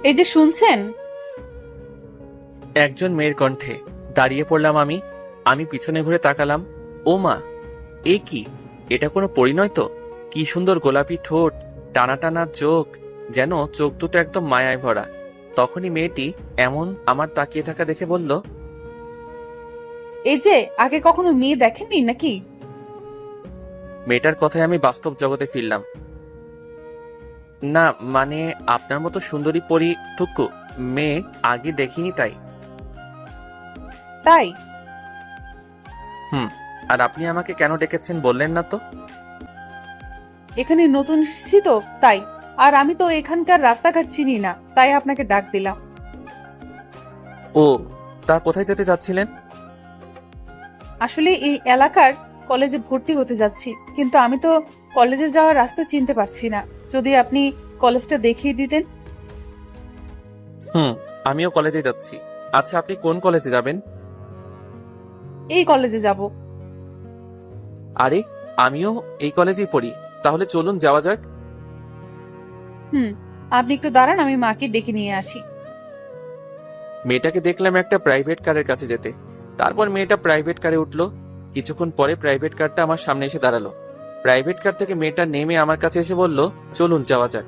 এই যে শুনছেন? একজন মেয়ের কণ্ঠে। দাঁড়িয়ে পড়লাম আমি। আমি পিছনে ঘুরে তাকালাম। ও মা, এ কি? এটা কোনো পরিণয় তো? কি সুন্দর গোলাপি ঠোঁট, টানা টানা চোখ, যেন চোখ দুটো একদম মায়ায় ভরা। তখনই মেয়েটি এমন আমার তাকিয়ে থাকা দেখে বলল, এই যে আগে কখনো মেয়ে দেখেননি নাকি? মেয়েটার কথায় আমি বাস্তব জগতে ফিরলাম। না, মানে আপনার মতো সুন্দরী পরি টুকু মেয়ে আগে দেখিনি তাই। তাই? হুম। আর আপনি আমাকে কেন ডেকেছেন বললেন না তো? এখানে নতুন এসেছি তো তাই। আর আমি তো এখানকার রাস্তাঘাট চিনি না, তাই আপনাকে ডাক দিলাম। ও, তা কোথায় যেতে যাচ্ছিলেন? আসলে এই এলাকার কলেজে ভর্তি হতে যাচ্ছি, কিন্তু আমি তো কলেজে যাওয়ার রাস্তা চিনতে পারছি না। যদি আপনি কলেজটা দেখিয়ে দিতেন। হুম, আমিও কলেজে যাচ্ছি। আচ্ছা, আপনি কোন কলেজে যাবেন? এই কলেজে যাব। আরে, আমিও এই কলেজেই পড়ি। তাহলে চলুন যাওয়া যাক। হুম, আপনি একটু দাঁড়ান, আমি মাকে ডেকে নিয়ে আসি। মেয়েটাকে দেখলাম একটা প্রাইভেট কারের কাছে যেতে। তারপর মেয়েটা প্রাইভেট কারে উঠলো। কিছুক্ষণ পরে প্রাইভেট কারটা আমার সামনে এসে দাঁড়ালো। প্রাইভেট কার থেকে মেয়েটা নেমে আমার কাছে এসে বলল, চলুন যাওয়া যাক।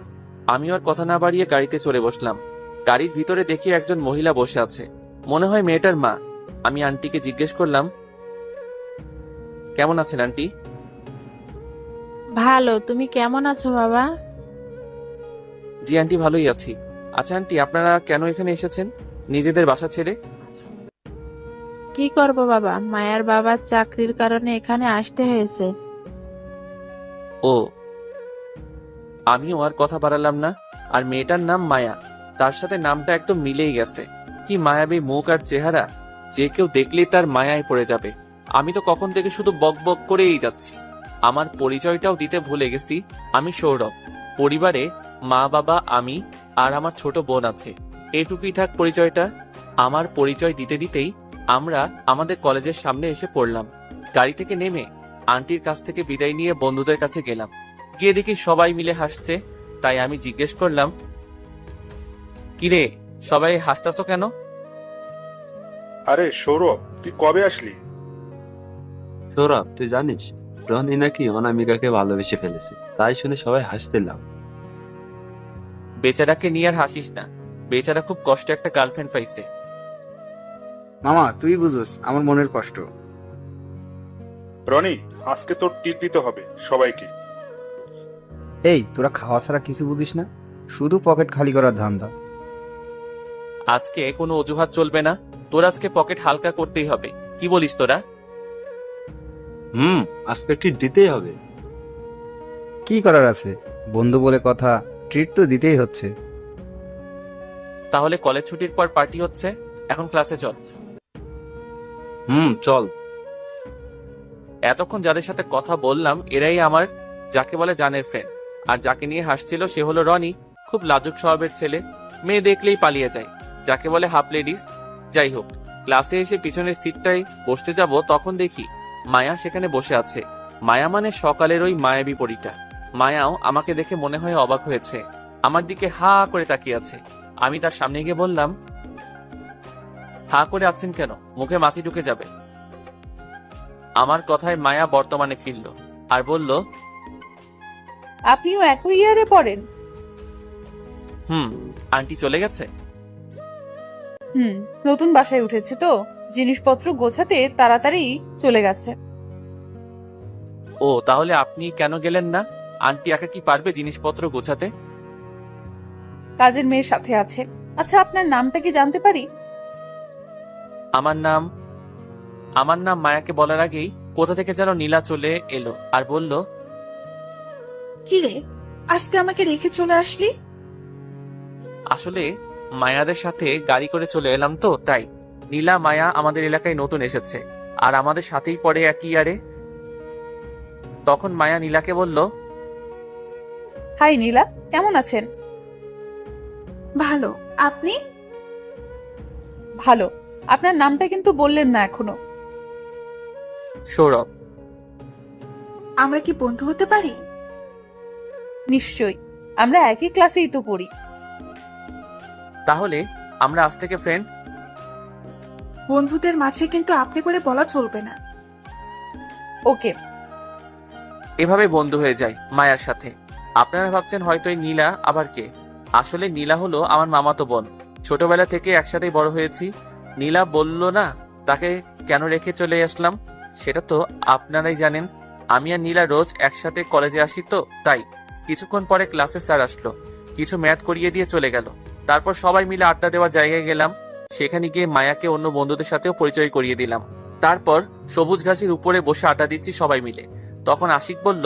আমিও আর কথা না বাড়িয়ে গাড়িতে চড়ে বসলাম। গাড়ির ভিতরে দেখি একজন মহিলা বসে আছে। মনে হয় মেয়েটার মা। আমি আন্টিকে জিজ্ঞেস করলাম, কেমন আছেন আন্টি? ভালো। তুমি কেমন আছো বাবা? জি আন্টি, ভালোই আছি। আচ্ছা আন্টি, আপনারা কেন এখানে এসেছেন নিজেদের বাসা ছেড়ে? কি করব বাবা, মায়ের বাবার চাকরির কারণে এখানে আসতে হয়েছে। ও, আমিও আর কথা বাড়ালাম না। আর মেয়েটার নাম মায়া। তার সাথে নামটা একদম মিলেই গেছে। কি মায়াবী মুখ আর চেহারা, যে কেউ দেখলেই তার মায়ায় পড়ে যাবে। আমি তো কখন থেকে শুধু বক বক করেই যাচ্ছি। আমার পরিচয়টাও দিতে ভুলে গেছি। আমি সৌরভ। পরিবারে মা বাবা, আমি আর আমার ছোট বোন আছে। এটুকুই থাক পরিচয়টা। আমার পরিচয় দিতে দিতেই আমরা আমাদের কলেজের সামনে এসে পড়লাম। গাড়ি থেকে নেমে আন্টির কাছ থেকে বিদায় নিয়ে বন্ধুদের কাছে গেলাম। গিয়ে দেখি সবাই মিলে হাসছে। তাই আমি জিজ্ঞেস করলাম, কিরে, সবাই হাসতাছো কেন? আরে সৌরভ, তুই কবে আসলি? সৌরভ, তুই জানিস রনি নাকি অনামিকাকে ভালোবেসে ফেলেছে? তাই শুনে সবাই হাসছিলাম। বেচারাকে নিয়ে আর হাসিস না। বেচারা খুব কষ্টে একটা গার্লফ্রেন্ড পাইছে। মামা, তুই বুঝোস আমার মনের কষ্ট। রনি, আজকে তোর টিপ দিতে হবে সবাইকে। এই, তোরা খাওয়া ছাড়া কিছু বুঝিস না, শুধু পকেট খালি করার ধান্দা। আজকে কোনো অজুহাত চলবে না। তোর আজকে পকেট হালকা করতেই হবে। কি বলিস তোরা? আজকে ট্রিট দিতেই হবে। কি করার আছে, বন্ধু বলে কথা, ট্রিট তো দিতেই হচ্ছে। তাহলে কলেজ ছুটির পর পার্টি হচ্ছে, এখন ক্লাসে চল। চল। এতক্ষণ যাদের সাথে কথা বললাম এরাই আমার, যাকে বলে জানের ফ্রেন্ড। আর যাকে নিয়ে হাসছিল সে হলো রনি। খুব লাজুক স্বভাবের ছেলে। মেয়ে দেখলেই পালিয়ে যায়, যাকে বলে হাফ লেডিস। যাই হোক, ক্লাসে এসে পিছনের সিটটায় বসতে যাব, তখন দেখি মায়া সেখানে বসে আছে। মায়া মানে সকালের ওই মায়াবী পরীটা। মায়াও আমাকে দেখে মনে হয় অবাক হয়েছে। আমার দিকে হা করে তাকিয়ে আছে। আমি তার সামনে গিয়ে বললাম, হা করে আছেন কেন? মুখে মাছি ঢুকে যাবে। আমার কথায় মায়া বর্তমানে ফিরল আর বলল, আপনিও একই ইয়ারে পড়েন? হুম। আন্টি চলে গেছে? হুম, নতুন বাসায় উঠেছে তো, জিনিসপত্র গোছাতে তাড়াতাড়ি চলে গেছে। ও, তাহলে আপনি কেন গেলেন না? আন্টি একা কি পারবে জিনিসপত্র গোছাতে? কাজের মেয়ের সাথে আছে। আচ্ছা, আপনার নামটা কি জানতে পারি? আমার নাম আমার নাম মায়াকে বলার আগেই কোথা থেকে যেন নীলা চলে এলো আর বলল, কি রে, আজকে আমাকে রেখে চলে আসলি? আসলে মায়াদের সাথে গাড়ি করে চলে এলাম তো তাই। নীলা মায়া আমাদের এলাকায় নতুন এসেছে আর আমাদের সাথেই পড়ে একই ইয়ারে। তখন মায়া নীলাকে বলল, হাই নীলা, কেমন আছেন? ভালো। আপনি? ভালো। আপনার নামটা কিন্তু বললেন না এখনো। সৌরভ। আমরা কি বন্ধু হতে পারি? নিশ্চয়ই, আমরা একই ক্লাসেই তো পড়ি। তাহলে আমরা আজ থেকে ফ্রেন্ড। বন্ধুদের মাঝে কিন্তু আপনি করে বলা চলবে না। ওকে। এভাবে বন্ধু হয়ে যায় মায়ার সাথে। আপনারা ভাবছেন হয়তো এই নীলা আবার কে। আসলে নীলা হলো আমার মামাতো বোন। ছোটবেলা থেকে একসাথেই বড় হয়েছি। নীলা বলল না তাকে কেন রেখে চলে আসলাম, সেটা তো আপনারাই জানেন। আমি আর নীলা রোজ একসাথে কলেজে আসি, তো তাই কিছুক্ষণ পরে ক্লাসে স্যার আসলো, কিছু ম্যাথ করিয়ে দিয়ে চলে গেল। তারপর সবাই মিলে আড্ডা দেওয়ার জায়গায় গেলাম। সেখানে গিয়ে মায়াকে অন্য বন্ধুদের সাথেও পরিচয় করিয়ে দিলাম। তারপর সবুজ ঘাসের উপরে বসে আড্ডা দিচ্ছি সবাই মিলে। তখন আশিক বলল,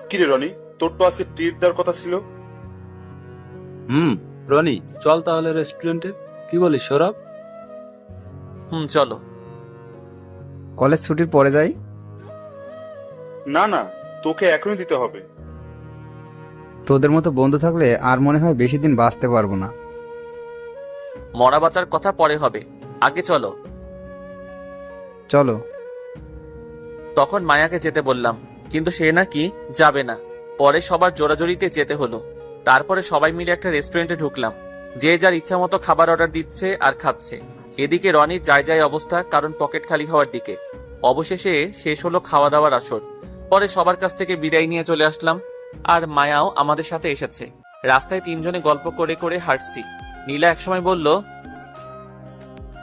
কিরে রনি, তোর তো আজকে ট্রিট দেওয়ার কথা ছিল। রনি, চল তাহলে রেস্টুরেন্টে। কি বলিস সৌরভ? চলো। কলেজ ছুটির পরে যাই। না না, তোকে এখনই দিতে হবে। তোদের মতো বন্ধু থাকলে আর মনে হয় বেশি দিন বাঁচতে পারবো না। মরা বাঁচার কথা পরে হবে, আগে চলো। চলো। তখন মায়াকে যেতে বললাম, কিন্তু সে নাকি যাবে না। পরে সবার জোরাজোরিতে যেতে হলো। তারপরে সবাই মিলে একটা রেস্টুরেন্টে ঢুকলাম। যে যার ইচ্ছা মতো খাবার অর্ডার দিচ্ছে আর খাচ্ছে। এদিকে রনির যায় অবস্থা, কারণ পকেট খালি হওয়ার দিকে। অবশেষে শেষ হলো খাওয়া দাওয়ার আসর। পরে সবার কাছ থেকে বিদায় নিয়ে চলে আসলাম। আর মায়াও আমাদের সাথে এসেছে। রাস্তায় তিনজনে গল্প করে করে হাঁটছি। নীলা একসময় বলল,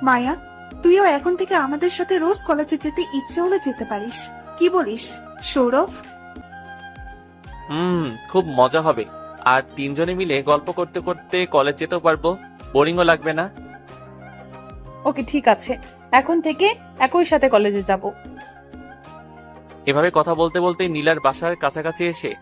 মায়া, তুইও এখন থেকে আমাদের সাথে রোজ কলেজে যেতে ইচ্ছে হলে যেতে পারিস। কি বলিস সৌরভ? খুব মজা হবে। আর তিনজনে মিলে গল্প করতে করতে কলেজ যেতেও পারবো, বোরিংও লাগবে না। ওকে, ঠিক আছে, এখন থেকে একই সাথে কলেজে যাব। এভাবে কথা বলতে বলতে নীলার বাসার কাছাকাছি এসে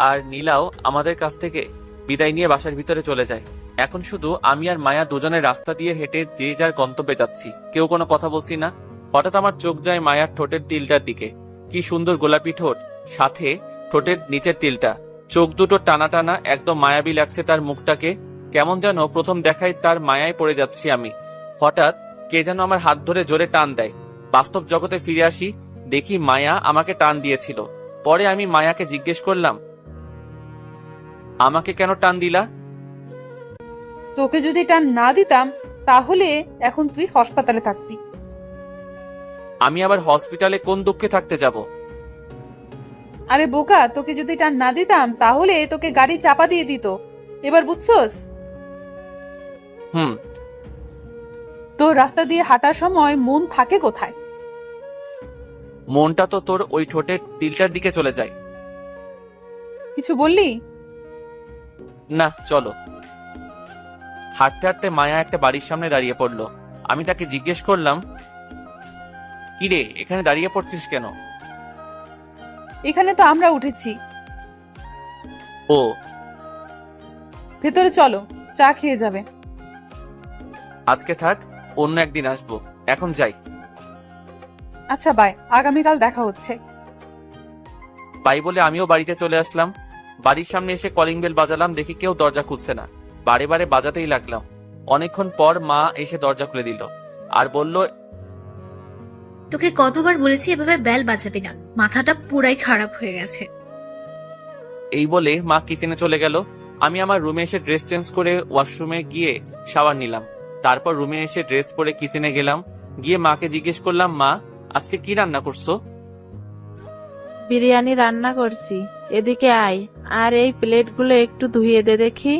আর নীলাও আমাদের কাছ থেকে বিদায় নিয়ে বাসার ভিতরে চলে যায়। এখন শুধু আমি আর মায়া দুজনের রাস্তা দিয়ে হেঁটে যে যার গন্তব্যে যাচ্ছি, কেউ কোনো কথা বলছি না। হঠাৎ আমার চোখ যায় মায়ার ঠোঁটের তিলটার দিকে। কি সুন্দর গোলাপি ঠোঁট, সাথে ঠোঁটের নিচের তিলটা। চোখ দুটো টানা টানা, একদম মায়াবী লাগছে তার মুখটাকে। কেমন যেন প্রথম দেখায় তার মায়ায় পড়ে যাচ্ছি আমি। হঠাৎ কে যেন আমার হাত ধরে জোরে টান দেয়। বাস্তব জগতে ফিরে আসি, দেখি মায়া আমাকে টান দিয়েছিল। পরে আমি মায়াকে জিজ্ঞেস করলাম, আমাকে কেন টান দিলা? তোকে যদি টান না দিতাম তাহলে এখন তুই হাসপাতালে থাকতি। আমি আবার হসপিটালে কোন দুঃখে থাকতে যাব? আরে বোকা, তোকে যদি টান না দিতাম তাহলে তোকে গাড়ি চাপা দিয়ে দিত। এবার বুঝছস? হুম। তো রাস্তা দিয়ে হাঁটার সময় মন থাকে কোথায়? মনটা তো তোর ওই ঠোঁটের তিলটার দিকে চলে যায়। কিছু বললি? না, চলো। হাঁটতে হাঁটতে মায়া একটা বাড়ির সামনে দাঁড়িয়ে পড়লো। আমি তাকে জিজ্ঞেস করলাম, কিরে, এখানে দাঁড়িয়ে পড়ছিস কেন? এখানে তো আমরা উঠেছি। ও, ভেতরে চলো, চা খেয়ে যাবে। আজকে থাক, অন্য একদিন আসবো, এখন যাই। আচ্ছা বাই, আগামীকাল দেখা হচ্ছে। বাই বলে আমিও বাড়িতে চলে আসলাম। বাড়ির সামনে এসে কলিং বেল বাজালাম, দেখি কেউ দরজা খুলছে না। বারে বারে বাজাতেই লাগলাম। অনেকক্ষণ পর মা এসে দরজা খুলে দিল আর বলল, তোকে কতবার বলেছি এভাবে বেল বাজাবি না, মাথাটা পুরাই খারাপ হয়ে গেছে। এই বলে মা কিচেনে চলে গেল। আমি আমার রুমে এসে ড্রেস চেঞ্জ করে ওয়াশরুমে গিয়ে শাওয়ার নিলাম। তারপর রুমে এসে ড্রেস পরে কিচেনে গেলাম। গিয়ে মাকে জিজ্ঞেস করলাম, মা আজকে কি রান্না করছো? বিরিয়ানি রান্না করছি, এদিকে আয়, আর এই প্লেটগুলো একটু ধুইয়ে দে দেখি।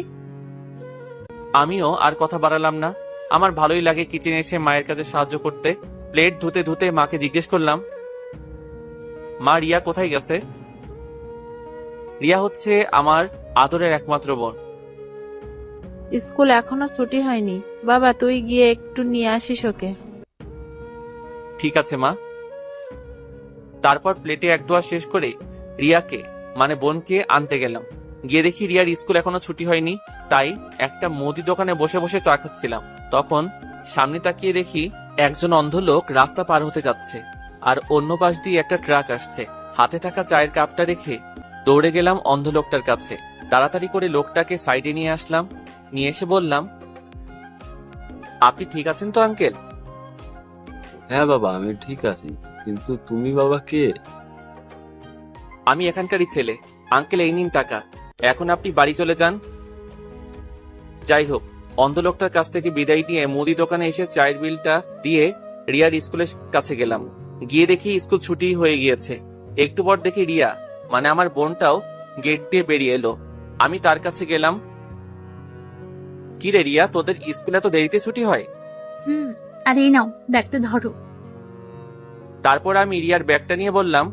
আমিও আর কথা বাড়ালাম না। আমার ভালোই লাগে কিচেনে এসে মায়ের কাছে সাহায্য করতে। প্লেট ধুতে ধুতে মাকে জিজ্ঞেস করলাম, মা রিয়া কোথায় গেছে? রিয়া হচ্ছে আমার আদরের একমাত্র বোন। স্কুল এখনো ছুটি হয়নি বাবা, তুই গিয়ে একটু নিয়ে আসিস ওকে। ঠিক আছে মা। তারপর প্লেটে এক দোয়া শেষ করে রিয়াকে মানে বোনকে আনতে গেলাম। গিয়ে দেখি রিয়ার স্কুল এখনো ছুটি হয়নি। তাই একটা মুদি দোকানে বসে বসে চা খাচ্ছিলাম। তখন সামনে তাকিয়ে দেখি একজন অন্ধ লোক রাস্তা পার হতে যাচ্ছে, আর অন্য পাশ দিয়ে একটা ট্রাক আসছে। হাতে থাকা চায়ের কাপটা রেখে দৌড়ে গেলাম অন্ধ লোকটার কাছে। তাড়াতাড়ি করে লোকটাকে সাইডে নিয়ে আসলাম। নিয়ে এসে বললাম, আপনি ঠিক আছেন তো আঙ্কেল? হ্যাঁ বাবা, আমি ঠিক আছি, কিন্তু তুমি বাবা কে? আমি এখানকারই ছেলে। আঙ্কেল, এই নিন টাকা, এখন আপনি বাড়ি চলে যান। যাই হোক, অন্ধ লোকটার কাছ থেকে বিদায় নিয়ে মুদি দোকানে এসে চায়ের বিলটা দিয়ে রিয়ার স্কুলের কাছে গেলাম। গিয়ে দেখি স্কুল ছুটি হয়ে গিয়েছে। একটু পর দেখি রিয়া মানে আমার বোনটাও গেট দিয়ে বেরিয়ে এলো। আমি তার কাছে গেলাম। কি রে রিয়া, তোদের স্কুলে এত দেরিতে ছুটি হয়? আর এই নাও ব্যাগটা ধরো। তারপর আমি রিয়ার ব্যাগটা নিয়ে বললাম,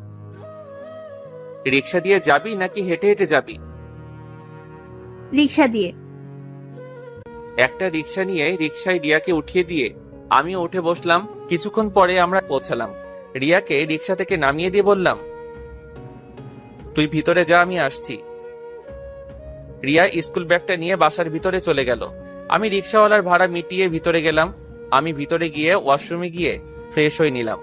রিক্সা দিয়ে যাবি নাকি হেঁটে হেঁটে যাবি? রিক্সা দিয়ে। একটা রিক্সা নিয়ে রিক্সায় রিয়াকে উঠিয়ে দিয়ে আমিও উঠে বসলাম। কিছুক্ষণ পরে আমরা পৌঁছালাম। রিয়াকে রিক্সা থেকে নামিয়ে দিয়ে বললাম, তুই ভিতরে যা, আমি আসছি। রিয়া স্কুল ব্যাগটা নিয়ে বাসার ভিতরে চলে গেল। আমি রিক্সাওয়ালার ভাড়া মিটিয়ে ভিতরে গেলাম। আমি ভিতরে গিয়ে ওয়াশরুমে গিয়ে ফ্রেশ হয়ে নিলাম।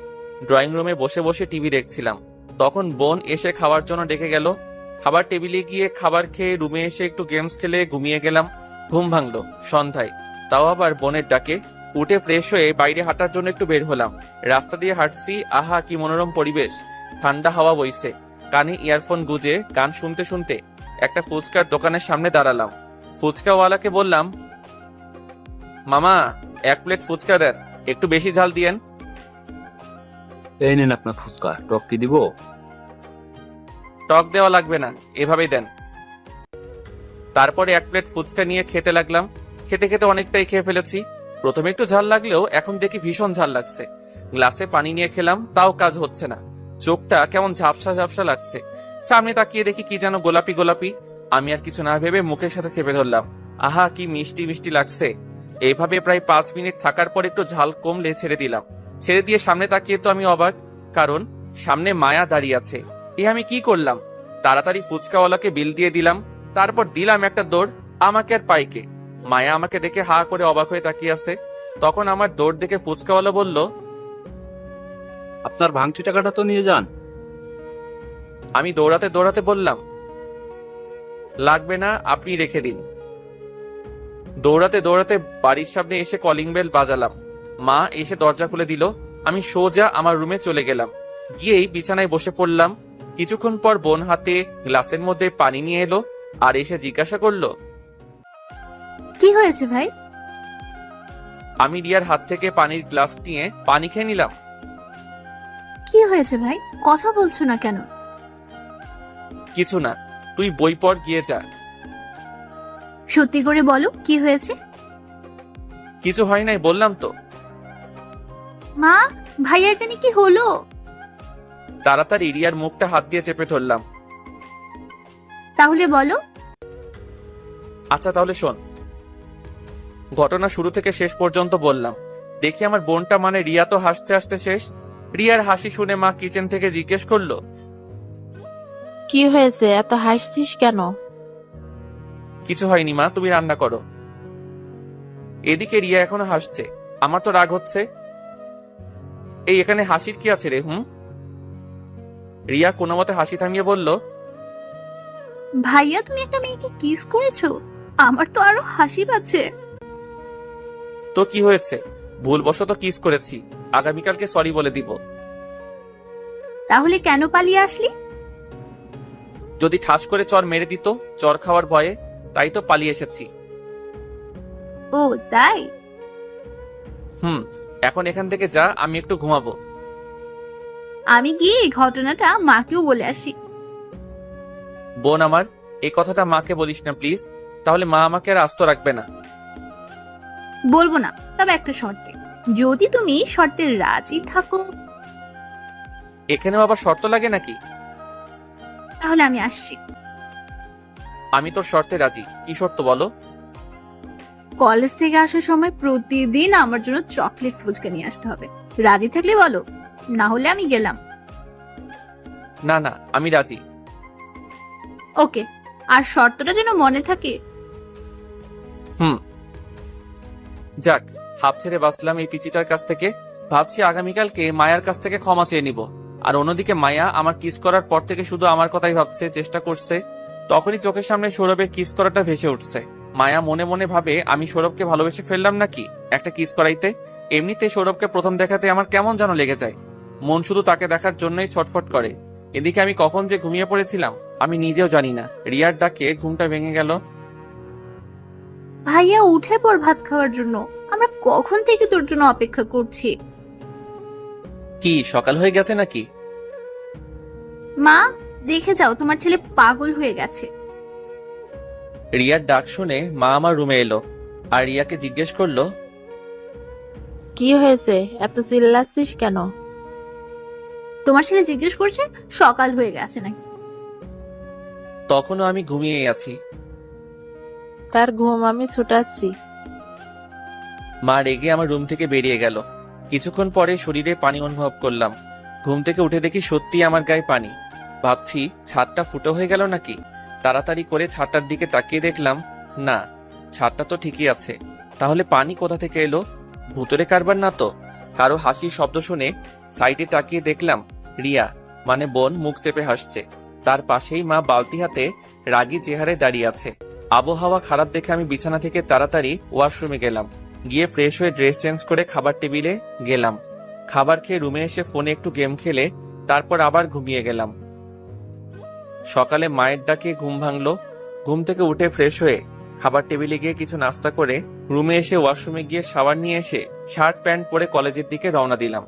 ড্রয়িং রুমে বসে বসে টিভি দেখছিলাম। তখন বোন এসে খাওয়ার জন্য ডেকে গেল। খাবার টেবিলে গিয়ে খাবার খেয়ে রুমে এসে একটু গেমস খেলে ঘুমিয়ে গেলাম। ঘুম ভাঙলো সন্ধ্যায়, তাও আবার বোনের ডাকে। উঠে ফ্রেশ হয়ে বাইরে হাঁটার জন্য একটু বের হলাম। রাস্তা দিয়ে হাঁটছি, আহা কি মনোরম পরিবেশ। ঠান্ডা হাওয়া বইছে, কানে ইয়ারফোন গুজে গান শুনতে শুনতে একটা ফুচকার দোকানের সামনে দাঁড়ালাম। ফুচকাওয়ালাকে বললাম, মামা 1 প্লেট ফুচকা দেন, একটু বেশি ঝাল দিয়েন। এই নিন আপনার ফুচকা, টক কি দিব? টক দেওয়া লাগবে না, এভাবেই দেন। তারপরে 1 প্লেট ফুচকা নিয়ে খেতে লাগলাম। খেতে খেতে অনেকটাই খেয়ে ফেলেছি। প্রথমে একটু ঝাল লাগলেও এখন দেখি ভীষণ ঝাল লাগছে। গ্লাসে পানি নিয়ে খেলাম, তাও কাজ হচ্ছে না। চোখটা কেমন ঝাপসা ঝাপসা লাগছে। সামনে তাকিয়ে দেখি কি যেন গোলাপি গোলাপি। আমি আর কিছু না ভেবে মুখের সাথে চেপে ধরলাম। আহা কি মিষ্টি মিষ্টি লাগছে। এইভাবে প্রায় 5 মিনিট থাকার পর একটু ঝাল কমলে ছেড়ে দিলাম। ছেড়ে দিয়ে সামনে তাকিয়ে তো আমি অবাক, কারণ সামনে মায়া দাঁড়িয়ে আছে। আমি কি করলাম? তাড়াতাড়ি ফুচকাওয়ালাকে বিল দিয়ে দিলাম। তারপর দিলাম একটা দৌড়। আমাকে আর পাইকে। মায়া আমাকে দেখে হা করে অবাক হয়ে তাকিয়ে আছে। তখন আমার দৌড় দেখে ফুচকাওয়ালা বলল, আপনার ভাঙটি টাকাটা তো নিয়ে যান। আমি দৌড়াতে দৌড়াতে বললাম, লাগবে না, আপনি রেখে দিন। দৌড়াতে দৌড়াতে বাড়ির সামনে এসে কলিং বেল বাজালাম। মা এসে দরজা খুলে দিল। আমি সোজা আমার রুমে চলে গেলাম। গিয়েই বিছানায় বসে পড়লাম। কিছুক্ষণ পর বোন হাতে গ্লাসের মধ্যে পানি নিয়ে এলো আর এসে জিজ্ঞাসা করলো, কি হয়েছে ভাই? আমি রিয়ার হাত থেকে পানির গ্লাস নিয়ে পানি খেয়ে নিলাম। কি হয়েছে ভাই, কথা বলছো না কেন? কিছু না, তুই বই পড়, গিয়ে যা। সত্যি করে বলো কি হয়েছে? কিছু হয় নাই, বললাম তো। মা, ভাইয়ার জানি কি হলো? তাড়াতাড়ি রিয়ার মুখটা হাত দিয়ে চেপে ধরলাম। তাহলে বলো। আচ্ছা তাহলে শোন, ঘটনা শুরু থেকে শেষ পর্যন্ত বললাম। দেখি আমার বোনটা মানে রিয়া তো হাসতে হাসতে শেষ। রিয়ার হাসি শুনে মা কিচেন থেকে জিজ্ঞেস করলো, কি হয়েছে, এত হাসছিস কেন? কিছু হয়নি মা, তুমি রান্না করো। এদিকে রিয়া এখনো হাসছে। আমার তো রাগ হচ্ছে। এই এখানে হাসির কি আছে রে? রিয়া কোনো মতে হাসি থামিয়ে বলল, ভাইয়া তুমি একটা মেয়েকে কিস করেছো? আমার তো আরো হাসি পাচ্ছে। তো কি হয়েছে? ভুলবশত কিস করেছি, আগামীকালকে সরি বলে দিব। তাহলে কেন পালিয়ে আসলি? যদি ঠাস করে চর মেরে দিত, চর খাওয়ার ভয়ে, তাই তো পালিয়ে এসেছি। ও তাই? এখন এখান থেকে যা, আমি একটু ঘুমাবো। আমি গিয়ে এই ঘটনাটা মাকেও বলে আসি। বোন আমার, এই কথাটা মাকে বলিস না প্লিজ, তাহলে মা আমাকে আর আস্ত রাখবে না। বলবো না, তবে একটা শর্তে। যদি তুমি শর্তে রাজি থাকো। এখানেও আবার শর্ত লাগে নাকি? তাহলে আমি আসছি। আমি তোর শর্তে রাজি। কি শর্ত বলো? কলেজ থেকে আসার সময় প্রতিদিন আমার জন্য চকলেট ফুচকা নিয়ে আসতে হবে। রাজি থাকলে বলো, না হলে আমি গেলাম। না না, আমি রাজি। ওকে, আর শর্তটা যেন মনে থাকে। যাক, হাফ ছেড়ে বাঁচলাম এই পিচিটার কাছ থেকে। ভাবছি আগামীকালকে মায়ার কাছ থেকে ক্ষমা চেয়ে নিব। আর অন্যদিকে মায়া আমার কিস করার পর থেকে শুধু আমার কথাই ভাবছে, চেষ্টা করছে। তখনই চোখের সামনে সৌরভের কিস করাটা ভেসে উঠছে। মায়া মনে মনে ভাবে আমি সৌরভকে ভালোবেসে ফেললাম নাকি একটা কিস করাইতে। এমনিতে সৌরভকে প্রথম দেখাতে আমার কেমন যেন লেগে যায়। মন শুধু তাকে দেখার জন্যই ছটফট করে। এদিকে আমি কখন যে ঘুমিয়ে পড়েছিলাম আমি নিজেও জানি না। রিয়ার ডাকে ঘুমটা ভেঙে গেল। ভাইয়া উঠে পড় ভাত খাওয়ার জন্য, আমরা কখন থেকে তোর জন্য অপেক্ষা করছি। কি সকাল হয়ে গেছে নাকি? মা, দেখে যাও তোমার ছেলে পাগল হয়ে গেছে। রিয়ার ডাক শুনে মা আমার রুমে এলো আর রিয়াকে জিজ্ঞেস করলো, কি হয়েছে, এত চিল্লাচ্ছিস কেন? তোমার ছেলে জিজ্ঞেস করছে সকাল হয়ে গেছে নাকি। তখনও আমি ঘুমিয়ে আছি। তার ঘুম আমি ছুটাচ্ছি। মা রেগে আমার রুম থেকে বেরিয়ে গেল। কিছুক্ষণ পরে শরীরে পানি অনুভব করলাম। ঘুম থেকে উঠে দেখি সত্যি আমার গায়ে পানি। ভাবছি ছাদটা ফুটো হয়ে গেল নাকি। তাড়াতাড়ি করে ছাদটার দিকে তাকিয়ে দেখলাম, না, ছাদটা তো ঠিকই আছে। তাহলে পানি কোথা থেকে এলো? ভুতুরে কারবার না তো? কারো হাসির শব্দ শুনে সাইডে তাকিয়ে দেখলাম রিয়া মানে বোন মুখ চেপে হাসছে। তার পাশেই মা বালতি হাতে রাগী চেহারায় দাঁড়িয়ে আছে। আবহাওয়া খারাপ দেখে আমি বিছানা থেকে তাড়াতাড়ি ওয়াশরুমে গেলাম। গিয়ে ফ্রেশ হয়ে ড্রেস চেঞ্জ করে খাবার টেবিলে গেলাম। খাবার খেয়ে রুমে এসে ফোনে একটু গেম খেলে তারপর আবার ঘুমিয়ে গেলাম। সকালে মায়ের ডাকে ঘুম ভাঙলো। ঘুম থেকে উঠে ফ্রেশ হয়ে খাবার টেবিলে গিয়ে কিছু নাস্তা করে রুমে এসে ওয়াশরুমে গিয়ে শাওয়ার নিয়ে এসে শার্ট প্যান্ট পরে কলেজের দিকে রওনা দিলাম।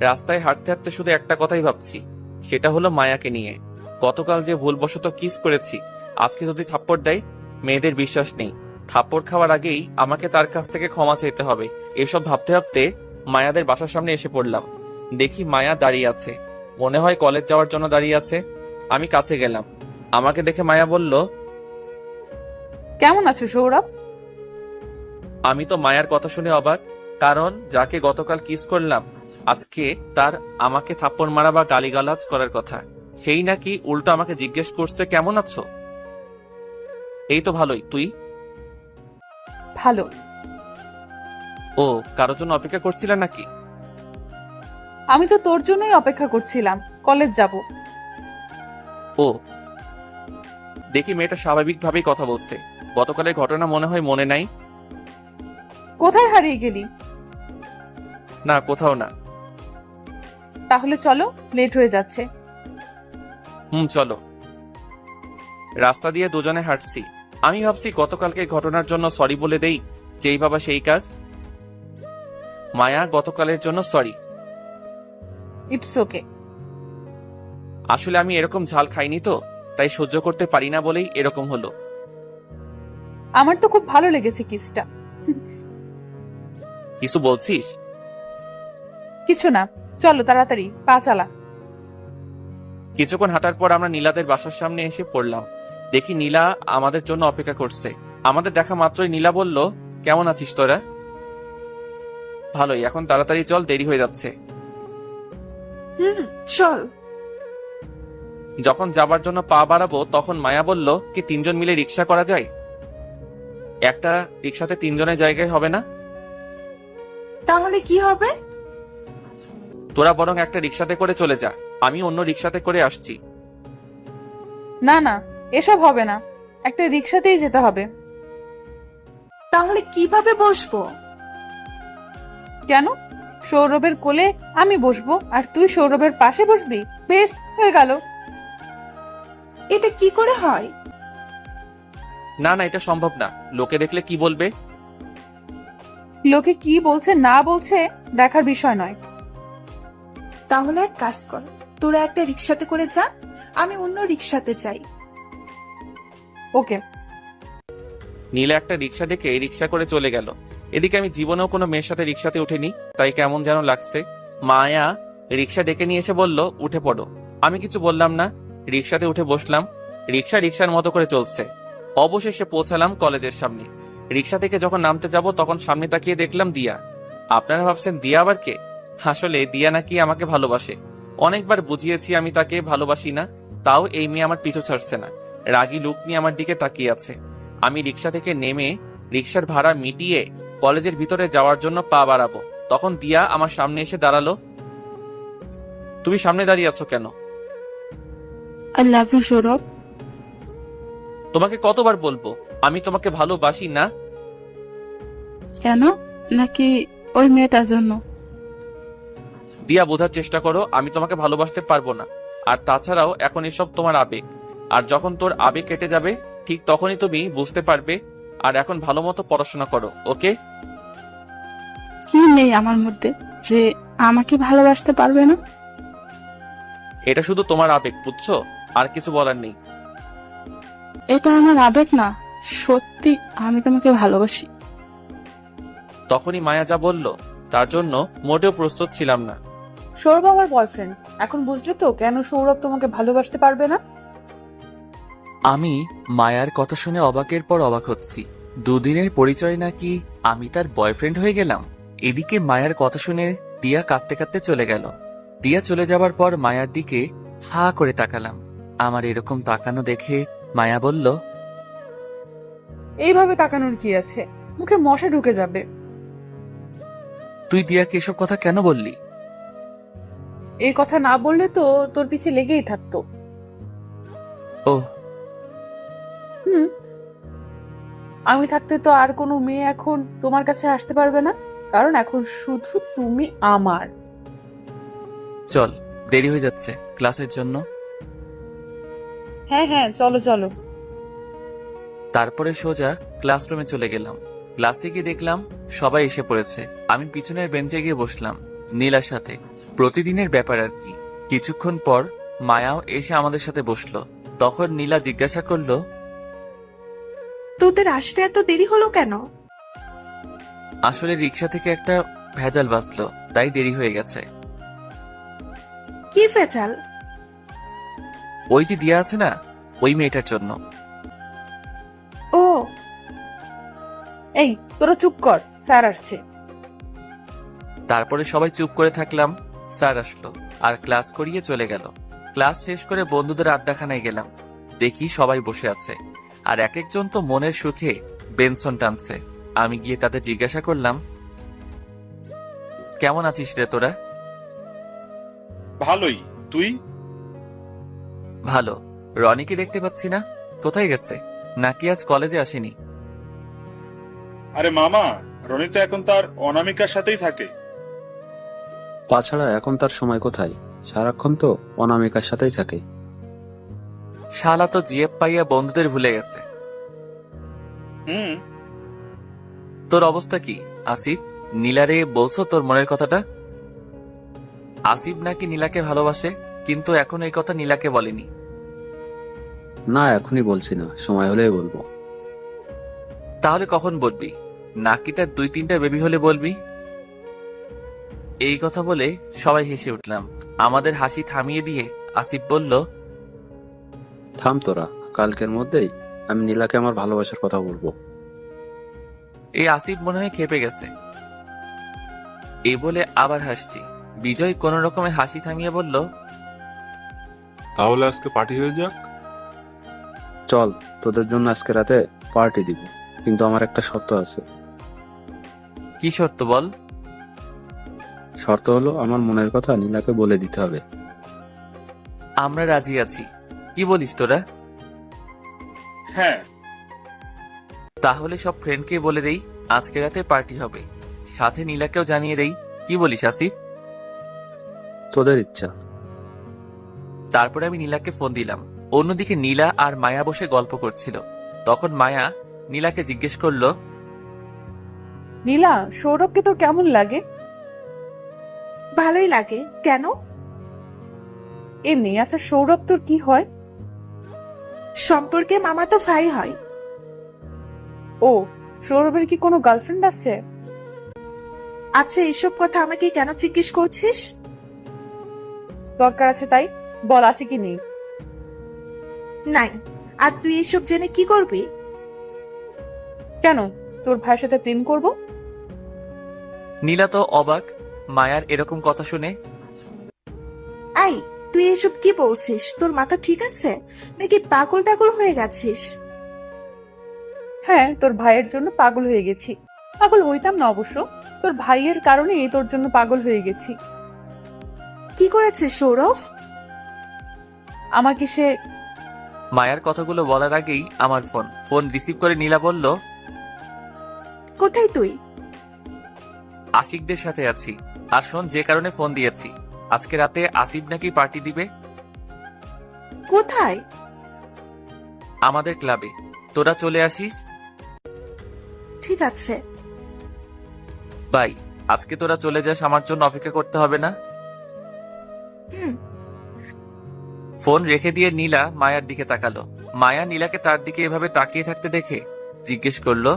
রাস্তায় হাঁটতে হাঁটতে শুধু একটা কথাই ভাবছি, সেটা হলো মায়াকে নিয়ে। গতকাল যে ভুলবশত কিস করেছি, আজকে যদি থাপ্পড় দেয় মেয়েদের বিশ্বাস নেই। থাপ্পড় খাওয়ার আগেই আমাকে তার কাছ থেকে ক্ষমা চাইতে হবে। এসব ভাবতে ভাবতে মায়াদের বাসার সামনে এসে পড়লাম। দেখি মায়া দাঁড়িয়ে আছে, মনে হয় কলেজ যাওয়ার জন্য দাঁড়িয়ে আছে। আমি কাছে গেলাম। আমাকে দেখে মায়া বলল, কেমন আছো সৌরভ? আমি তো মায়ার কথা শুনে অবাক, কারণ যাকে গতকাল কিস করলাম আজকে তার আমাকে থাপ্পড় মারা বা গালিগালাজ করার কথা, সেই নাকি উল্টো আমাকে জিজ্ঞেস করছে কেমন আছো। এই তো ভালোই, তুই? ভালো। ও, কারোর জন্য অপেক্ষা করছিলে নাকি? আমি তো তোর জন্যই অপেক্ষা করছিলাম, কলেজ যাব। ও, দেখি মেয়েটা স্বাভাবিকভাবেই কথা বলছে। গতকালের ঘটনা মনে হয় মনে নাই। কোথায় হারিয়ে গেলি? না, কোথাও না। তাহলে চলো, লেট হয়ে যাচ্ছে। চলো। রাস্তা দিয়ে দুজনে হাঁটছি। আমি ভাবছি গতকালকে ঘটনার জন্য সরি বলে দেই, যেই বাবা সেই কাজ। মায়া, গতকালের জন্য সরি। It's okay. আসলে আমি এরকম ঝাল খাইনি তো, তাই সহ্য করতে পারি না বলেই এরকম হলো। আমার তো খুব ভালো লেগেছে কিসটা। কিছু বলছিস? কিছু না, চলো তাড়াতাড়ি, পা চালা। কিছুক্ষণ হাঁটার পর আমরা নীলাদের বাসার সামনে এসে পড়লাম। দেখি নীলা আমাদের জন্য অপেক্ষা করছে। আমাদের দেখা মাত্রই নীলা বলল, কেমন আছিস তোরা? ভালোই, এখন তাড়াতাড়ি চল, দেরি হয়ে যাচ্ছে। চল। যখন যাবার জন্য পা বাড়াবো তখন মায়া বলল, কি 3 জন মিলে রিক্সা করা যায়? একটা রিক্সাতে 3 জনের জায়গায় হবে না? তাহলে কি হবে? তোরা বরং একটা রিক্সাতে করে চলে যা, আমি অন্য রিক্সাতে করে আসছি। না না, এসব হবে না, একটা রিক্সাতেই যেতে হবে। তাহলে কিভাবে বসবো? কেন? সৌরভের কোলে আমি বসবো আর তুই সৌরভের পাশে বসবি, বেশ, হয়ে গেল। এটা কি করে হয়? না না, এটা সম্ভব না। লোকে দেখলে কি বলবে? লোকে কি বলছে না বলছে দেখার বিষয় নয়। তাহলে এক কাজ কর, তোরা একটা রিক্সাতে করে যা, আমি অন্য রিক্সাতে যাই। ওকে। নীলা একটা রিক্সা ডেকে রিক্সা করে চলে গেল। এদিকে আমি জীবনেও কোনো মেয়ের সাথে রিক্সাতে উঠিনি, তাই কেমন যেন লাগছে। মায়া রিক্সা ডেকে নিয়ে এসে বলল, উঠে পড়ো। আমি কিছু বললাম না, রিক্সাতে উঠে বসলাম। রিক্সা রিক্সার মতো করে চলছে। অবশেষে পৌঁছালাম কলেজের সামনে। রিক্সা থেকে যখন নামতে যাব তখন সামনে তাকিয়ে দেখলাম দিয়া। আপনারা ভাবছেন দিয়া আবার কে? আসলে দিয়া নাকি আমাকে ভালোবাসে। অনেকবার বুঝিয়েছি আমি তাকে ভালোবাসি না, তাও এই মেয়ে আমার পিছু ছাড়ছে না। রাগী লুক নিয়ে আমার দিকে তাকিয়ে আছে। আমি রিক্সা থেকে নেমে রিক্সার ভাড়া মিটিয়ে কলেজের ভিতরে যাওয়ার জন্য পা বাড়াবো, তখন দিয়া আমার সামনে এসে দাঁড়ালো। তুমি সামনে দাঁড়িয়ে আছো কেন? I love you Sourav. তোমাকে কতবার বলবো আমি তোমাকে ভালোবাসি না? কেন? নাকি ওই মেয়েটার জন্য? দিয়া, বোঝার চেষ্টা করো, আমি তোমাকে ভালোবাসতে পারবো না। আর তাছাড়াও এখন এসব তোমার আবেগ, আর যখন তোর আবেগ কেটে যাবে ঠিক তখনই তুমি বুঝতে পারবে আর এখন ভালো মতো পড়াশোনা করো, ওকে? কি নেই আমার মধ্যে যে আমাকে ভালোবাসতে পারবে না? এটা শুধু তোমার আবেগ, বুঝছো? আর কিছু বলার নেই। এটা আমার আবেগ না, সত্যি আমি তোমাকে ভালোবাসি। তখনই মায়া যা বলল তার জন্য মোটেও প্রস্তুত ছিলাম না। সৌরভ আমার বয়ফ্রেন্ড। এখন বুঝলে তো কেন সৌরভ তোমাকে ভালোবাসতে পারবে না? আমি মায়ার কথা শুনে অবাকের পর অবাক হচ্ছি। দুদিনের পরিচয় নাকি আমি তার বয়ফ্রেন্ড হয়ে গেলাম। এদিকে মায়ার কথা শুনে দিয়া কাঁদতে কাঁদতে চলে গেল। দিয়া চলে যাবার পর মায়ার দিকে হা করে তাকালাম। আমার এরকম তাকানো দেখে মায়া বলল, এইভাবে তাকানোর কি আছে? মুখে মশা ঢুকে যাবে। তুই দিয়াকে এসব কথা কেন বললি? এই কথা না বললে তো তোর পিছে লেগেই থাকতো। ওহ, হুম, আমি থাকতে তো আর কোনো মেয়ে এখন তোমার কাছে আসতে পারবে না, কারণ এখন শুধু তুমি আমার। চল, দেরি হয়ে যাচ্ছে ক্লাসের জন্য। হ্যাঁ হ্যাঁ, চলো চলো। তারপরে সোজা ক্লাসরুমে চলে গেলাম। ক্লাসে গিয়ে দেখলাম সবাই এসে পড়েছে। আমি পিছনের বেঞ্চে গিয়ে বসলাম নীলার সাথে। প্রতিদিনের ব্যাপার আর কি। কিছুক্ষণ পর মায়াও এসে আমাদের সাথে বসলো। তখন নীলা জিজ্ঞাসা করলো, তোদের আসতে এত দেরি হলো কেন? আসলে রিক্সা থেকে একটা ভেজাল বাজলো, তাই দেরি হয়ে গেছে। কি ফেচাল? ওই যে দিয়া আছে না, ওই মেয়েটার জন্য। ও, এই তোরা চুপ কর, স্যার আসছে। তারপরে সবাই চুপ করে থাকলাম। স্যার আসলো আর ক্লাস করিয়ে চলে গেল। ক্লাস শেষ করে বন্ধুদের আড্ডাখানায় গেলাম। দেখি সবাই বসে আছে আর এক একজন তো মনের সুখে বেনসন টানছে। আমি গিয়ে তাদের জিজ্ঞাসা করলাম, কেমন আছিস রে তোরা? ভালোই, তুই? ভালো। রনিকে দেখতে পাচ্ছি না, কোথায় গেছে? নাকি আজ কলেজে আসেনি? আরে মামা, রনি তো এখন তার অনামিকার সাথেই থাকে। তাছাড়া এখন তার সময় কোথায়? সারাক্ষণ তো অনামিকার সাথেই থাকে। শালা তো জিএফ পাইয়া বন্ধুদের ভুলে গেছে। হুম। তোর অবস্থা কি আসিফ? নীলারে বলছো তোর মনের কথাটা? আসিফ নাকি নীলাকে ভালোবাসে, কিন্তু এখন এই কথা নীলাকে বলেনি। না, এখনই বলছি না, সময় হলেই বলবো। তাহলে কখন বলবি? নাকি তার 2-3টা বেবি হলে বলবি? এই কথা বলে সবাই হেসে উঠলাম। আমাদের হাসি থামিয়ে দিয়ে আসিফ বলল, থাম তোরা, কালকের মধ্যেই আমি নীলাকে আমার ভালোবাসার কথা বলবো। এই আসিফ মনে হয় খেপে গেছে। এই বলে আবার হাসছি। বিজয় কোন রকমে হাসি থামিয়ে বলল, তাহলে আজকে পার্টি হয়ে যাক। চল, তোদের জন্য আজকে রাতে পার্টি দিব, কিন্তু আমার একটা শর্ত আছে। কি শর্ত বল? শর্ত হলো আমার মনের কথা নীলাকে বলে দিতে হবে। আমরা রাজি আছি। কি বলিস তোরা? হ্যাঁ। তাহলে সব ফ্রেন্ডকে বলে দেই আজকে রাতে পার্টি হবে, সাথে নীলাকেও জানিয়ে দেই। কি বলিস আসিফ? তোদের ইচ্ছা। তারপরে আমি নীলাকে ফোন দিলাম। অন্যদিকে নীলা আর মায়া বসে গল্প করছিল। তখন মায়া নীলাকে জিজ্ঞেস করলো, নীলা, সৌরভকে তোর কেমন লাগে? ভালোই লাগে। কেন? এমনি। আচ্ছা, সৌরভ তোর কি হয়? সম্পর্কে মামা তো ভাই হয়। ও, সৌরভের কি কোনো গার্লফ্রেন্ড আছে? আচ্ছা, এসব কথা আমাকে কেন জিজ্ঞেস করছিস? দরকার আছে তাই বল, আছে কি নেই? নাই। আর তুই এসব জেনে কি করবি? কেন, তোর ভাইয়ের সাথে প্রেম করব? নীলা তো অবাক মায়ার এরকম কথা শুনে। আই, তুই এসব কি বলছিস? তোর মাথা ঠিক আছে নাকি পাগল টাগল হয়ে গেছিস? হ্যাঁ, তোর ভাইয়ের জন্য পাগল হয়ে গেছি। পাগল হইতাম না অবশ্য, তোর ভাইয়ের কারণেই তোর জন্য পাগল হয়ে গেছি। কি করেছে সৌরভ? আমাকে সে... মায়ার কথাগুলো বলার আগেই আমার ফোন রিসিভ করে নীলা বলল, কোথায় তুই? আশিকদের সাথে আছি। আর শোন, যে কারণে ফোন দিয়েছি, আজকে রাতে আসিফ নাকি পার্টি দিবে কোথায়? আমাদের ক্লাবে। তোরা চলে আসিস। ঠিক আছে। বাই। আজকে তোরা চলে যাস, আমার জন্য অপেক্ষা করতে হবে না। হুম। ফোন রেখে দিয়ে নীলা মায়ার দিকে তাকালো। মায়া নীলাকে তার দিকে এভাবে তাকিয়ে থাকতে দেখে জিজ্ঞেস করলো,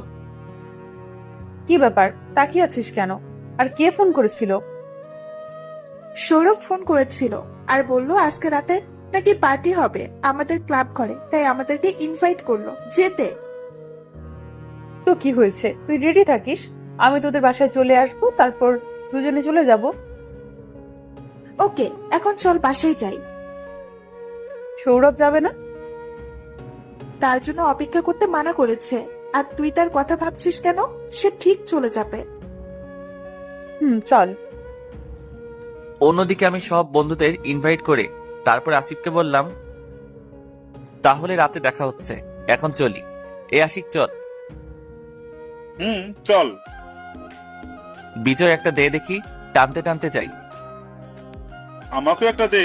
কি ব্যাপার, তাকিয়ে আছিস কেন? আর কে ফোন করেছিল? সৌরভ ফোন করেছিল আর বলল আজকে রাতে নাকি পার্টি হবে আমাদের ক্লাব ঘরে, তাই আমাদেরকে ইনভাইট করলো যেতে। তো কি হয়েছে, তুই রেডি থাকিস, আমি তোদের বাসায় চলে আসবো, তারপর দুজনে চলে যাব। ওকে, এখন চল বাসায় যাই। সৌরভ যাবে না? তার জন্য অপেক্ষা করতে মানা করেছে। আর তুই তার কথা ভাবছিস কেন? সে ঠিক চলে যাবে। চল। অন্যদিকে আমি সব বন্ধুদের ইনভাইট করে তারপর আসিফকে বললাম, তাহলে রাতে দেখা হচ্ছে, এখন চলি। এ আশিক চল। চল। বিজয় একটা দে দেখি, টানতে টানতে যাই। আমাকেও একটা দে।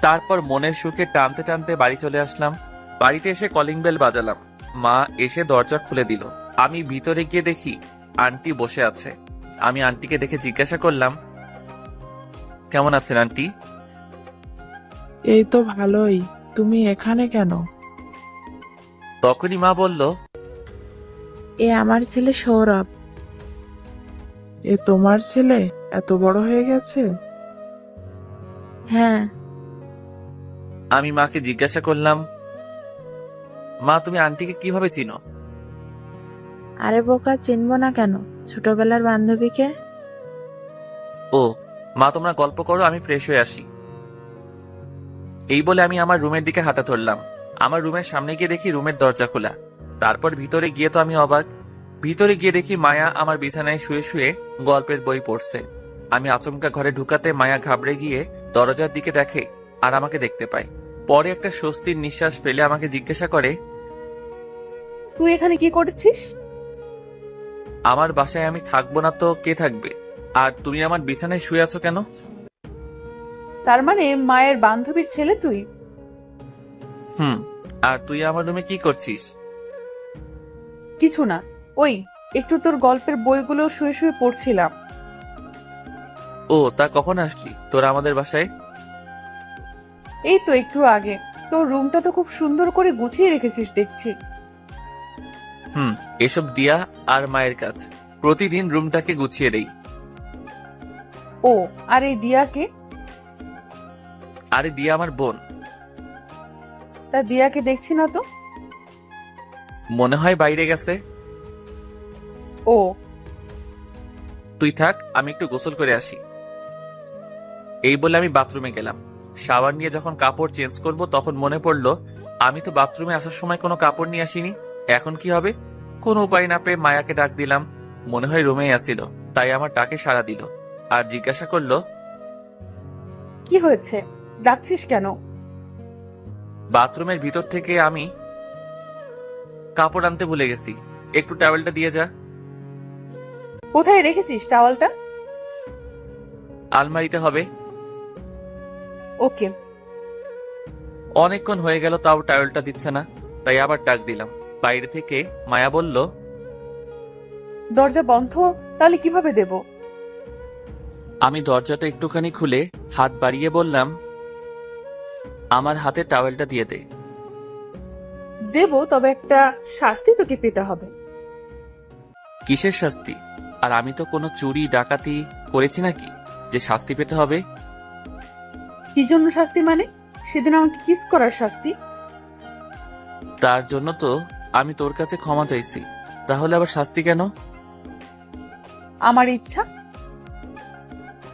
তারপর মনের সুখে টানতে টানতে বাড়ি চলে আসলাম। বাড়িতে এসে কলিং বেল বাজালাম। মা এসে দরজা খুলে দিল। আমি ভিতরে গিয়ে দেখি আন্টি বসে আছে। আমি আন্টিকে দেখে জিজ্ঞাসা করলাম, কেমন আছেন আন্টি? এই তো ভালোই, তুমি এখানে কেন? তখনই মা বলল, এ আমার ছেলে সৌরভ। এ তোমার ছেলে? এত বড় হয়ে গেছে? হ্যাঁ। আমি মাকে জিজ্ঞাসা করলাম, মা তুমি আন্টিকে কিভাবে চিনো? আরে বোকা, চিনবো না কেন, ছোটবেলার বান্ধবীকে। ও মা, তোমরা গল্প করো, আমি ফ্রেশ হয়ে আসি। এই বলে আমি আমার রুমের দিকে হাঁটা ধরলাম। আমার রুমের সামনে গিয়ে দেখি রুমের দরজা খোলা। তারপর ভিতরে গিয়ে তো আমি অবাক। ভিতরে গিয়ে দেখি মায়া আমার বিছানায় শুয়ে শুয়ে গল্পের বই পড়ছে। আমি আচমকা ঘরে ঢুকাতে মায়া ঘাবড়ে গিয়ে দরজার দিকে দেখে আর আমাকে দেখতে পায়। পরে একটা স্বস্তির নিঃশ্বাস ফেলে আমাকে জিজ্ঞাসা করে, তুই এখানে কি করছিস? আমার বাসায় আমি থাকবো না তো কে থাকবে? আর তুমি আমার বিছানায় শুয়ে আছো কেন? তার মানে মায়ের বান্ধবীর ছেলে তুই? আর তুই আমার রুমে কি করছিস? কিছু না, ওই একটু তোর গল্পের বইগুলো শুয়ে শুয়ে পড়ছিলাম। ও তা কখন আসলি তোরা আমাদের বাসায়? এই তো একটু আগে। তোর রুমটা তো খুব সুন্দর করে গুছিয়ে রেখেছিস দেখছি। এসব দিয়া আর মায়ের কাজ। প্রতিদিন রুমটাকে গুছিয়ে দেই। ও, আর এই দিয়াকে? আরে দিয়া আমার বোন। তা দিয়াকে দেখছি না তো। মনে হয় বাইরে গেছে। ও, তুই থাক, আমি একটু গোসল করে আসি। এই বলে আমি বাথরুমে গেলাম। শাওয়ার নিয়ে যখন কাপড় চেঞ্জ করব তখন মনে পড়লো আমি তো বাথরুমে আসার সময় কোনো কাপড় নিয়ে আসিনি। এখন কি হবে? কোনো উপায় না পেয়ে মায়াকে ডাক দিলাম। মনে হয় রুমেই আসিল, তাই আমার ডাকে সাড়া দিল আর জিজ্ঞাসা করলো, কি হয়েছে, ডাকছিস কেন? বাথরুমের ভিতর থেকে আমি কাপড় আনতে ভুলে গেছি, একটু টাওয়েলটা দিয়ে যা। কোথায় রেখেছিস টাওয়ালটা? আলমারিতে হবে। ওকে। অনেকক্ষণ হয়ে গেল তাও টাওয়েলটা দিচ্ছে না, তাই আবার ডাক দিলাম। বাইরে থেকে মায়া বলল, দরজা বন্ধ, তাহলে কিভাবে দেব? আমি দরজাটা একটুখানি খুলে হাত বাড়িয়ে বললাম, আমার হাতে টাওয়েলটা দিয়ে দে। দেব, তবে একটা শাস্তি তোকে পেতে হবে। কিসের শাস্তি? আর আমি তো কোনো চুরি ডাকাতি করেছি নাকি যে শাস্তি পেতে হবে? কি জন্য শাস্তি মানে? সেদিন আমাকে কিস করার শাস্তি। তার জন্য তো আমি তোর কাছে ক্ষমা চাইছি, তাহলে আবার শাস্তি কেন? আমার ইচ্ছা।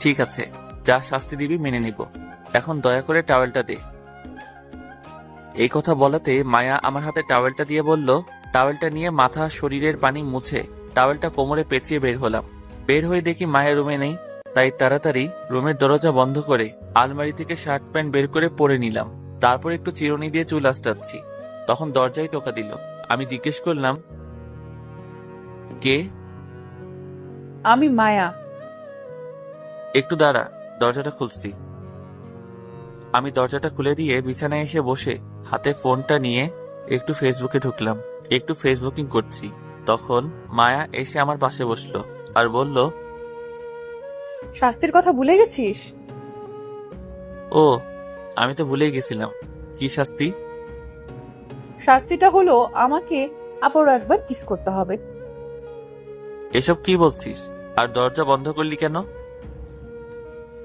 ঠিক আছে, যা শাস্তি দিবি মেনে নিব। এখন দয়া করে টাওয়েলটা দে। এই কথা বলাতে মায়া আমার হাতে টাওয়েলটা দিয়ে বলল, টাওয়েলটা নিয়ে মাথা শরীরের পানি মুছে টাওয়েলটা কোমরে পেঁচিয়ে বের হলাম। বের হয়ে দেখি মায়া রুমে নেই, তাই তাড়াতাড়ি রুমের দরজা বন্ধ করে আলমারি থেকে শার্ট প্যান্ট বের করে পরে নিলাম। তারপর একটু চিরুনি দিয়ে চুল আঁচড়াচ্ছি, তখন দরজায় টোকা দিল। আমি জিজ্ঞেস করলাম, কে? আমি মায়া। একটু দাঁড়া, দরজাটা খুলছি। আমি দরজাটা খুলে দিয়ে বিছানায় এসে বসে হাতে ফোনটা নিয়ে একটু ফেসবুকে ঢুকলাম। একটু ফেসবুকিং করছি। তখন মায়া এসে আমার পাশে বসলো আর বলল, শাস্তির কথা ভুলে গেছিস? ও আমি তো ভুলেই গেছিলাম। কি শাস্তি? শাস্তিটা হলো আমাকে আবারও একবার কিস করতে হবে। এসব কি বলছিস? আর দরজা বন্ধ করলি কেন?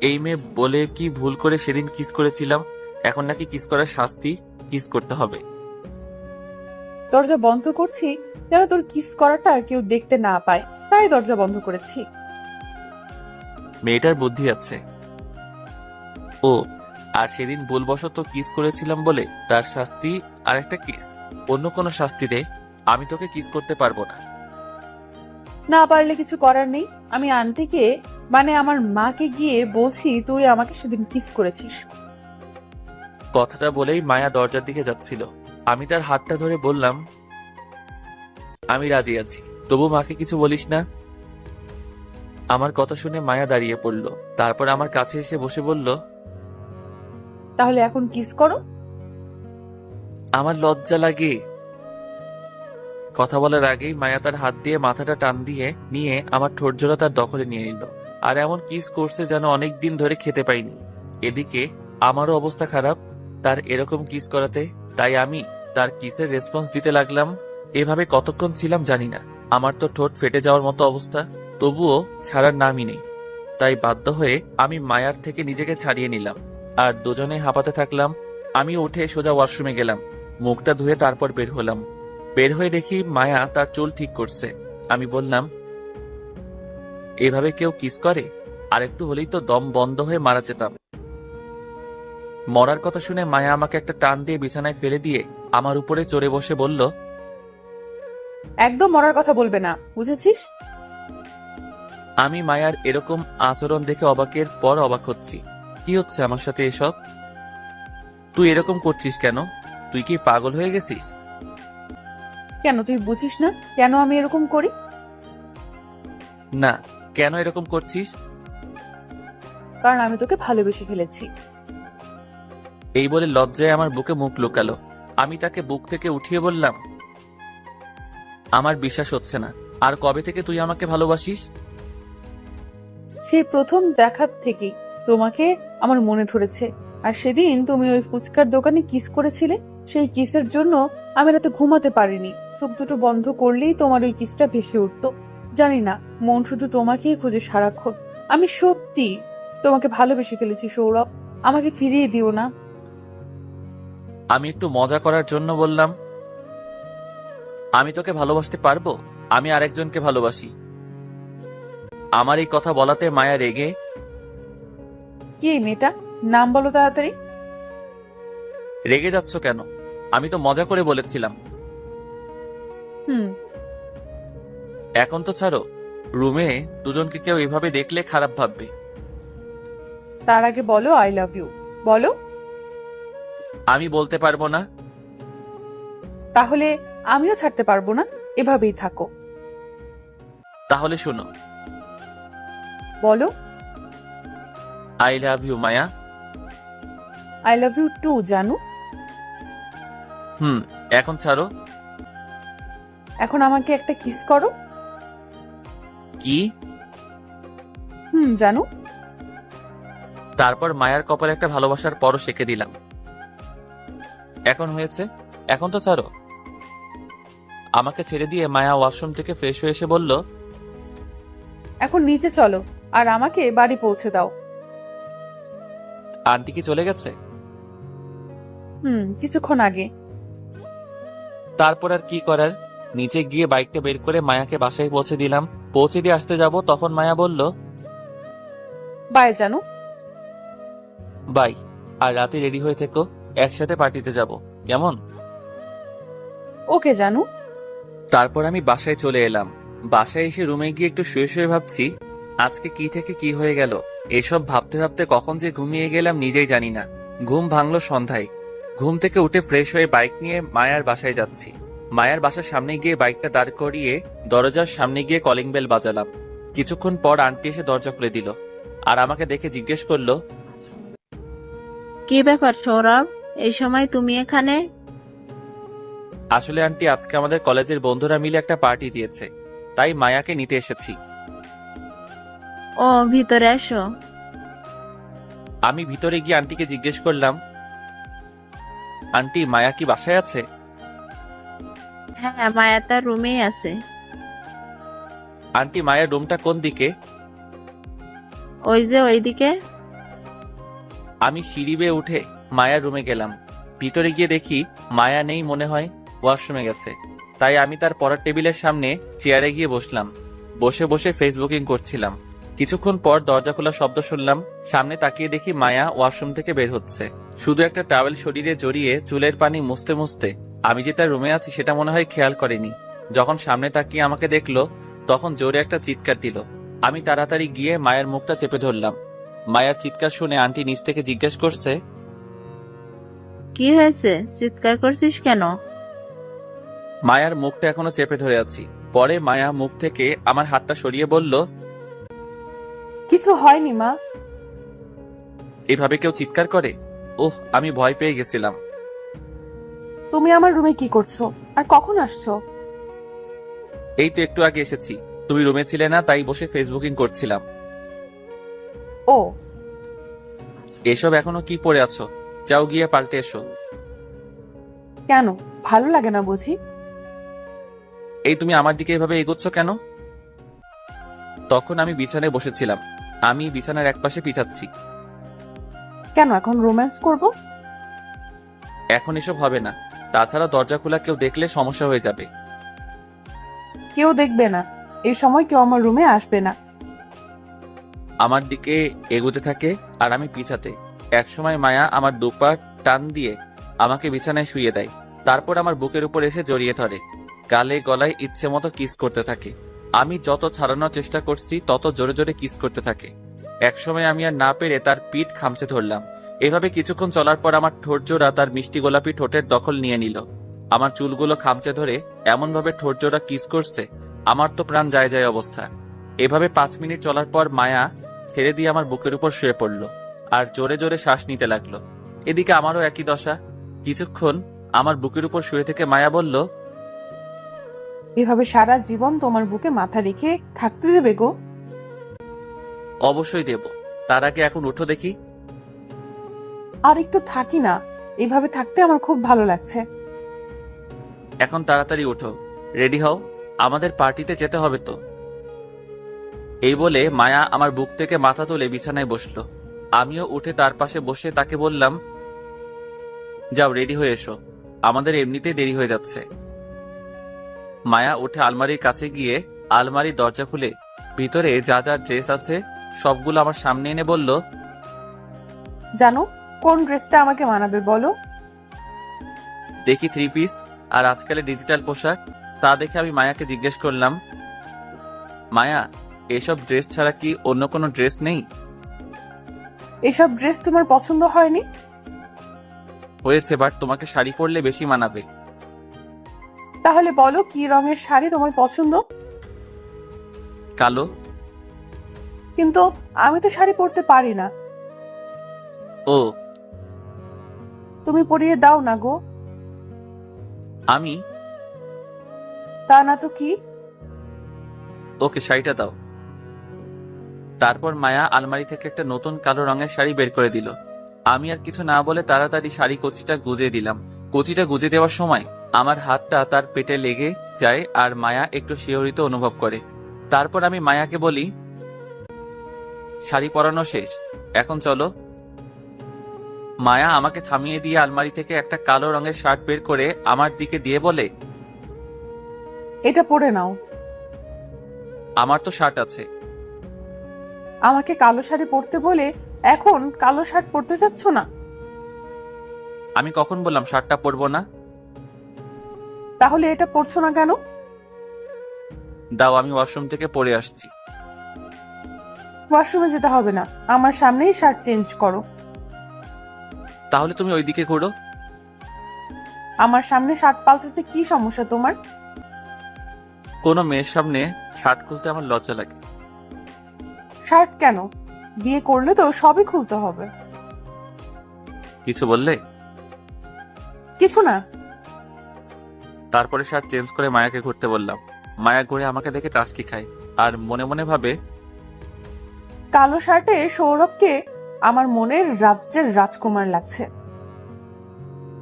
এই মেয়ে বলে কি ভুল করে সেদিন কিস করেছিলাম, এখন নাকি কিস করার শাস্তি কিস করতে হবে? দরজা বন্ধ করছি যেন তোর কিস করাটা কেউ দেখতে না পায়, তাই দরজা বন্ধ করেছি। মেয়েটার বুদ্ধি আছে। ও আর সেদিন ভুলবশত কিস করেছিলাম বলে তার শাস্তি আর একটা কিস। অন্য কোনো শাস্তিতে আমি তোকে কিস করতে পারবো না। না পারলে কিছু করার নেই। আমি আন্টিকে মানে আমার মাকে গিয়ে বলছি তুই আমাকে সেদিন কিস করেছিস। কথাটা বলেই মায়া দরজার দিকে যাচ্ছিল। আমি তার হাতটা ধরে বললাম, আমি রাজি আছি, তবু মাকে কিছু বলিস না। আমার কথা শুনে মায়া দাঁড়িয়ে পড়ল, তারপর আমার কাছে এসে বসে বলল, তাহলে এখন কিস করো। আমার লজ্জা লাগে। কথা বলার আগেই মায়া তার হাত দিয়ে মাথাটা টান দিয়ে নিয়ে আমার ঠোঁটজোড়া তার দখলে নিয়ে নিল। আর এমন কিস করছে যেন অনেক দিন ধরে খেতে পাইনি। এদিকে আমারও অবস্থা খারাপ তার এরকম কিস করাতে, তাই আমি তার কিসের রেসপন্স দিতে লাগলাম। এভাবে কতক্ষণ ছিলাম জানি না। আমার তো ঠোঁট ফেটে যাওয়ার মতো অবস্থা, তবুও ছাড়ার নামই নেই। তাই বাধ্য হয়ে আমি মায়ার থেকে নিজেকে ছাড়িয়ে নিলাম আর দুজনে হাঁপাতে থাকলাম। আমি উঠে সোজা ওয়াশরুমে গেলাম, মুখটা ধুয়ে তারপর বের হলাম। বের হয়ে দেখি মায়া তার চুল ঠিক করছে। আমি বললাম, এভাবে কেউ কিস করে? আর একটু হলেই তো দম বন্ধ হয়ে মারা যেতাম। মরার কথা শুনে মায়া আমাকে একটা টান দিয়ে বিছানায় ফেলে দিয়ে আমার উপরে চড়ে বসে বলল, একদম মরার কথা বলবে না, বুঝেছিস? আমি মায়ার এরকম আচরণ দেখে অবাকের পর অবাক হচ্ছি। কি হচ্ছে আমার সাথে এসব? তুই এরকম করছিস কেন? তুই কি পাগল হয়ে গেছিস? কেন তুই বুঝিস না কেন আমি এরকম করি? না, কেন এরকম করছিস? কারণ আমি তোকে ভালোবেসে ফেলেছি। এই বলে লজ্জায় আমার বুকে মুখ লুকালো। আমি তাকে বুক থেকে উঠিয়ে বললাম, আমার বিশ্বাস হচ্ছে না। আর কবে থেকে তুই আমাকে ভালোবাসিস? সেই প্রথম দেখা থেকেই তোমাকে আমার মনে ধরেছে। আর সেদিন তুমি ওই ফুচকার দোকানে কিস করেছিলে, সেই কিসের জন্য আমি রাতে ঘুমাতে পারিনি। চোখ দুটো বন্ধ করলেই তোমার ওই কিসটা ভেসে উঠতো। জানি না, মন শুধু তোমাকেই খুঁজে সারাক্ষণ। আমি সত্যি তোমাকে ভালোবেসে ফেলেছি সৌরভ, আমাকে ফিরিয়ে দিও না। আমি একটু মজা করার জন্য বললাম, আমি তোকে ভালোবাসতে পারবো? আমি আরেকজনকে ভালোবাসি। আমার এই কথা বলাতে মায়া রেগে, কি এই মেয়েটা, নাম বলো তাড়াতাড়ি। রেগে যাচ্ছ কেন? আমি তো মজা করে বলেছিলাম। হুম, এখন তো ছাড়ো। রুমে দুজনকে কেউ এভাবে দেখলে খারাপ ভাববে। তার আগে বলো আই লাভ ইউ। বলো। আমি বলতে পারবো না। তাহলে আমিও ছাড়তে পারবো না, এভাবেই থাকো। তাহলে শোনো, বলো। I love you Maya. I love you too জানু। এখন ছাড়ো। এখন আমাকে একটা কিস করো। কি? জানু। তারপর মায়ার কপালে একটা ভালোবাসার পরও সেঁকে দিলাম। এখন হয়েছে, এখন তো ছাড়ো। আমাকে ছেড়ে দিয়ে মায়া ওয়াশরুম থেকে ফ্রেশ হয়ে এসে বলল, এখন নিচে চলো আর আমাকে বাড়ি পৌঁছে দাও। আন্টি কি চলে গেছে? কিছুক্ষণ আগে। তারপর আর কি করার, নিচে গিয়ে বাইকটা বের করে মায়াকে বাসায় পৌঁছে দিলাম। পৌঁছে দিয়ে আসতে যাব, তখন মায়া বলল, বাই জানু। বাই। আর রাতে রেডি হয়ে থেকো, একসাথে পার্টিতে যাব, কেমন? ওকে জানু। তারপর আমি বাসায় চলে এলাম। বাসায় এসে রুমে গিয়ে একটু শুয়ে শুয়ে ভাবছি, আজকে কি থেকে কি হয়ে গেল। এসব ভাবতে ভাবতে কখন যে ঘুমিয়ে গেলাম নিজেই জানি না। ঘুম ভাঙলো সন্ধ্যায়। ঘুম থেকে উঠে ফ্রেশ হয়ে বাইক নিয়ে মায়ার বাসায় যাচ্ছি। মায়ার বাসার সামনে গিয়ে বাইকটা দাঁড় করিয়ে দরজার সামনে গিয়ে কলিং বেল বাজালাম। কিছুক্ষণ পর আন্টি এসে দরজা খুলে দিল আর আমাকে দেখে জিজ্ঞেস করলো, কি ব্যাপার সৌরভ, এই সময় তুমি এখানে? আসলে আন্টি আজকে আমাদের কলেজের বন্ধুরা মিলে একটা পার্টি দিয়েছে, তাই মায়াকে নিতে এসেছি। ও, ভিতরে এসো। আমি ভিতরে গিয়ে আন্টিকে জিজ্ঞেস করলাম, আন্টি মায়া কি বাসায় আছে? হ্যাঁ, মায়া তার রুমেই আছে। আন্টি মায়ের রুমটা কোন দিকে? ওই যে ওইদিকে। আমি সিঁড়ি বেয়ে উঠে মায়ার রুমে গেলাম। ভিতরে গিয়ে দেখি মায়া নেই, মনে হয় ওয়াশরুমে গেছে। তাই আমি তার পড়ার টেবিলের সামনে চেয়ারে গিয়ে বসলাম। বসে বসে ফেসবুকিং করছিলাম। কিছুক্ষণ পর দরজা খোলার শব্দ শুনলাম। সামনে তাকিয়ে দেখি মায়া ওয়াশরুম থেকে বের হচ্ছে, শুধু একটা টাওয়েল শরীরে জড়িয়ে চুলের পানি মুছতে মুছতে। আমি যে তার রুমে আছি সেটা মনে হয় খেয়াল করেনি। যখন সামনে তাকিয়ে আমাকে দেখলো তখন জোরে একটা চিৎকার দিল। আমি তাড়াতাড়ি গিয়ে মায়ের মুখটা চেপে ধরলাম। মায়ার চিৎকার শুনে আন্টি নিচ থেকে জিজ্ঞেস করছে, কি হয়েছে, চিৎকার করছিস কেন? মায়ার মুখটা এখনো চেপে ধরে আছি। পরে মায়া মুখ থেকে আমার হাতটা সরিয়ে বলল, কিছু হয়নি মা। এভাবে কেউ চিৎকার করে? ওহ, আমি ভয় পেয়ে গেছিলাম। তুমি আমার রুমে কি করছো আর কখন আসছো? এই তো একটু আগে এসেছি, তুমি রুমে ছিলে না, তাই বসে ফেসবুকিং করছিলাম। ও, এসব এখনো কি পরে আছো? যাও গিয়ে পাল্টে এসো। কেন ভালো লাগে না বুঝি? এই তুমি আমার দিকে এভাবে এগোচ্ছ কেন? তখন আমি বিছানায় বসেছিলাম। আমি বিছানার একপাশে পিছাচ্ছি। কেন এখন রোম্যান্স করব? এখন এসব হবে না। তাছাড়া দরজা খোলা কেউ দেখলে সমস্যা হয়ে যাবে। কেউ দেখবে না, এই সময় কেউ আমার রুমে আসবে না। আমার দিকে এগোতে থাকে আর আমি পিছাতে। একসময় মায়া আমার দুপা টান দিয়ে আমাকে বিছানায় শুইয়ে দেয়। তারপর আমার বুকের উপর এসে জড়িয়ে ধরে, গালে গলায় ইচ্ছে মতো কিস করতে থাকে। আমি যত ছাড়ানোর চেষ্টা করছি তত জোরে জোরে কিস করতে থাকে। একসময় আমি আর না পেরে তার পিঠ খামচে ধরলাম। এভাবে কিছুক্ষণ চলার পর আমার ঠোঁট জোড়া তার মিষ্টি গোলাপি ঠোঁটের দখল নিয়ে নিল। আমার চুলগুলো খামচে ধরে এমনভাবে ঠোঁট জোড়া কিস করছে, আমার তো প্রাণ যায় যায় অবস্থা। এভাবে 5 মিনিট চলার পর মায়া ছেড়ে দিয়ে আমার বুকের উপর শুয়ে পড়ল আর জোরে জোরে শ্বাস নিতে লাগলো। এদিকে আমারও একই দশা। কিছুক্ষণ আমার বুকের উপর শুয়ে থেকে মায়া বলল, এভাবে সারা জীবন তোমার বুকে মাথা রেখে থাকতে দেবে গো? অবশ্যই দেব। তার আগে এখন উঠো দেখি। আর একটু থাকি না, এইভাবে থাকতে আমার খুব ভালো লাগছে। এখন তাড়াতাড়ি উঠো, রেডি হও, আমাদের পার্টিতে যেতে হবে তো। এই বলে মায়া আমার বুক থেকে মাথা তুলে বিছানায় বসলো। আমিও উঠে তার পাশে বসে তাকে বললাম, যাও রেডি হয়ে এসো, আমাদের এমনিতেই দেরি হয়ে যাচ্ছে। মায়া উঠে আলমারির কাছে গিয়ে আলমারির দরজা খুলে ভিতরে যা যা ড্রেস আছে সবগুলো আমার সামনে এনে বলল, জানো কোন ড্রেসটা আমাকে মানাবে বলো? দেখি 3 পিস আর আজকালের ডিজিটাল পোশাক। তা দেখে আমি মায়াকে জিজ্ঞেস করলাম, মায়া এসব ড্রেস ছাড়া কি অন্য কোনো ড্রেস নেই? এসব ড্রেস তোমার পছন্দ হয়নি? হয়েছে, বাট তোমাকে শাড়ি পরলে বেশি মানাবে। তাহলে বলো কি রঙের শাড়ি তোমার পছন্দ? কালো। কিন্তু আমি তো শাড়ি পরতে পারি না। ও, তুমি পরিয়ে দাও না গো। আমি? তা না তো কি? ওকে, শাড়িটা দাও। তারপর মায়া আলমারি থেকে একটা নতুন কালো রঙের শাড়ি বের করে দিল। আমি আর কিছু না বলে তাড়াতাড়ি শাড়ি কচিটা গুজে দিলাম। কচিটা গুজে দেওয়ার সময় আমার হাতটা তার পেটে লেগে যায় আর মায়া একটু শিহরিত অনুভব করে। তারপর আমি মায়াকে বলি, শাড়ি পরানো শেষ, এখন চলো। মায়া আমাকে থামিয়ে দিয়ে আলমারি থেকে একটা কালো রঙের শার্ট বের করে আমার দিকে দিয়ে বলে, এটা পরে নাও। আমার তো শার্ট আছে। আমাকে কালো শাড়ি পরতে বলে এখন কালো শার্ট পরতে চাচ্ছ না? আমি কখন বললাম শার্টটা পরবো না? তাহলে এটা পরছো না কেন? দাও, আমি ওয়াশরুম থেকে পরে আসছি। ওয়াশরুমে যেতে হবে না, আমার সামনেই শার্ট চেঞ্জ করো। তাহলে তুমি ওইদিকে ঘোরো। আমার সামনে শার্ট পাল্টাতে কি সমস্যা তোমার? কোনো মেয়ের সামনে শার্ট খুলতে আমার লজ্জা লাগে। শার্ট কেন? বিয়ে করলে তো সবই খুলতে হবে। কিছু বললে? কিছু না। তারপরে শার্ট চেঞ্জ করে মায়াকে ঘুরতে বললাম। মায়া ঘুরে আমাকে দেখে টাসকি খায় আর মনে মনে ভাবে, কালো শার্টে সৌরভকে আমার মনের রাজ্যের রাজকুমার লাগছে।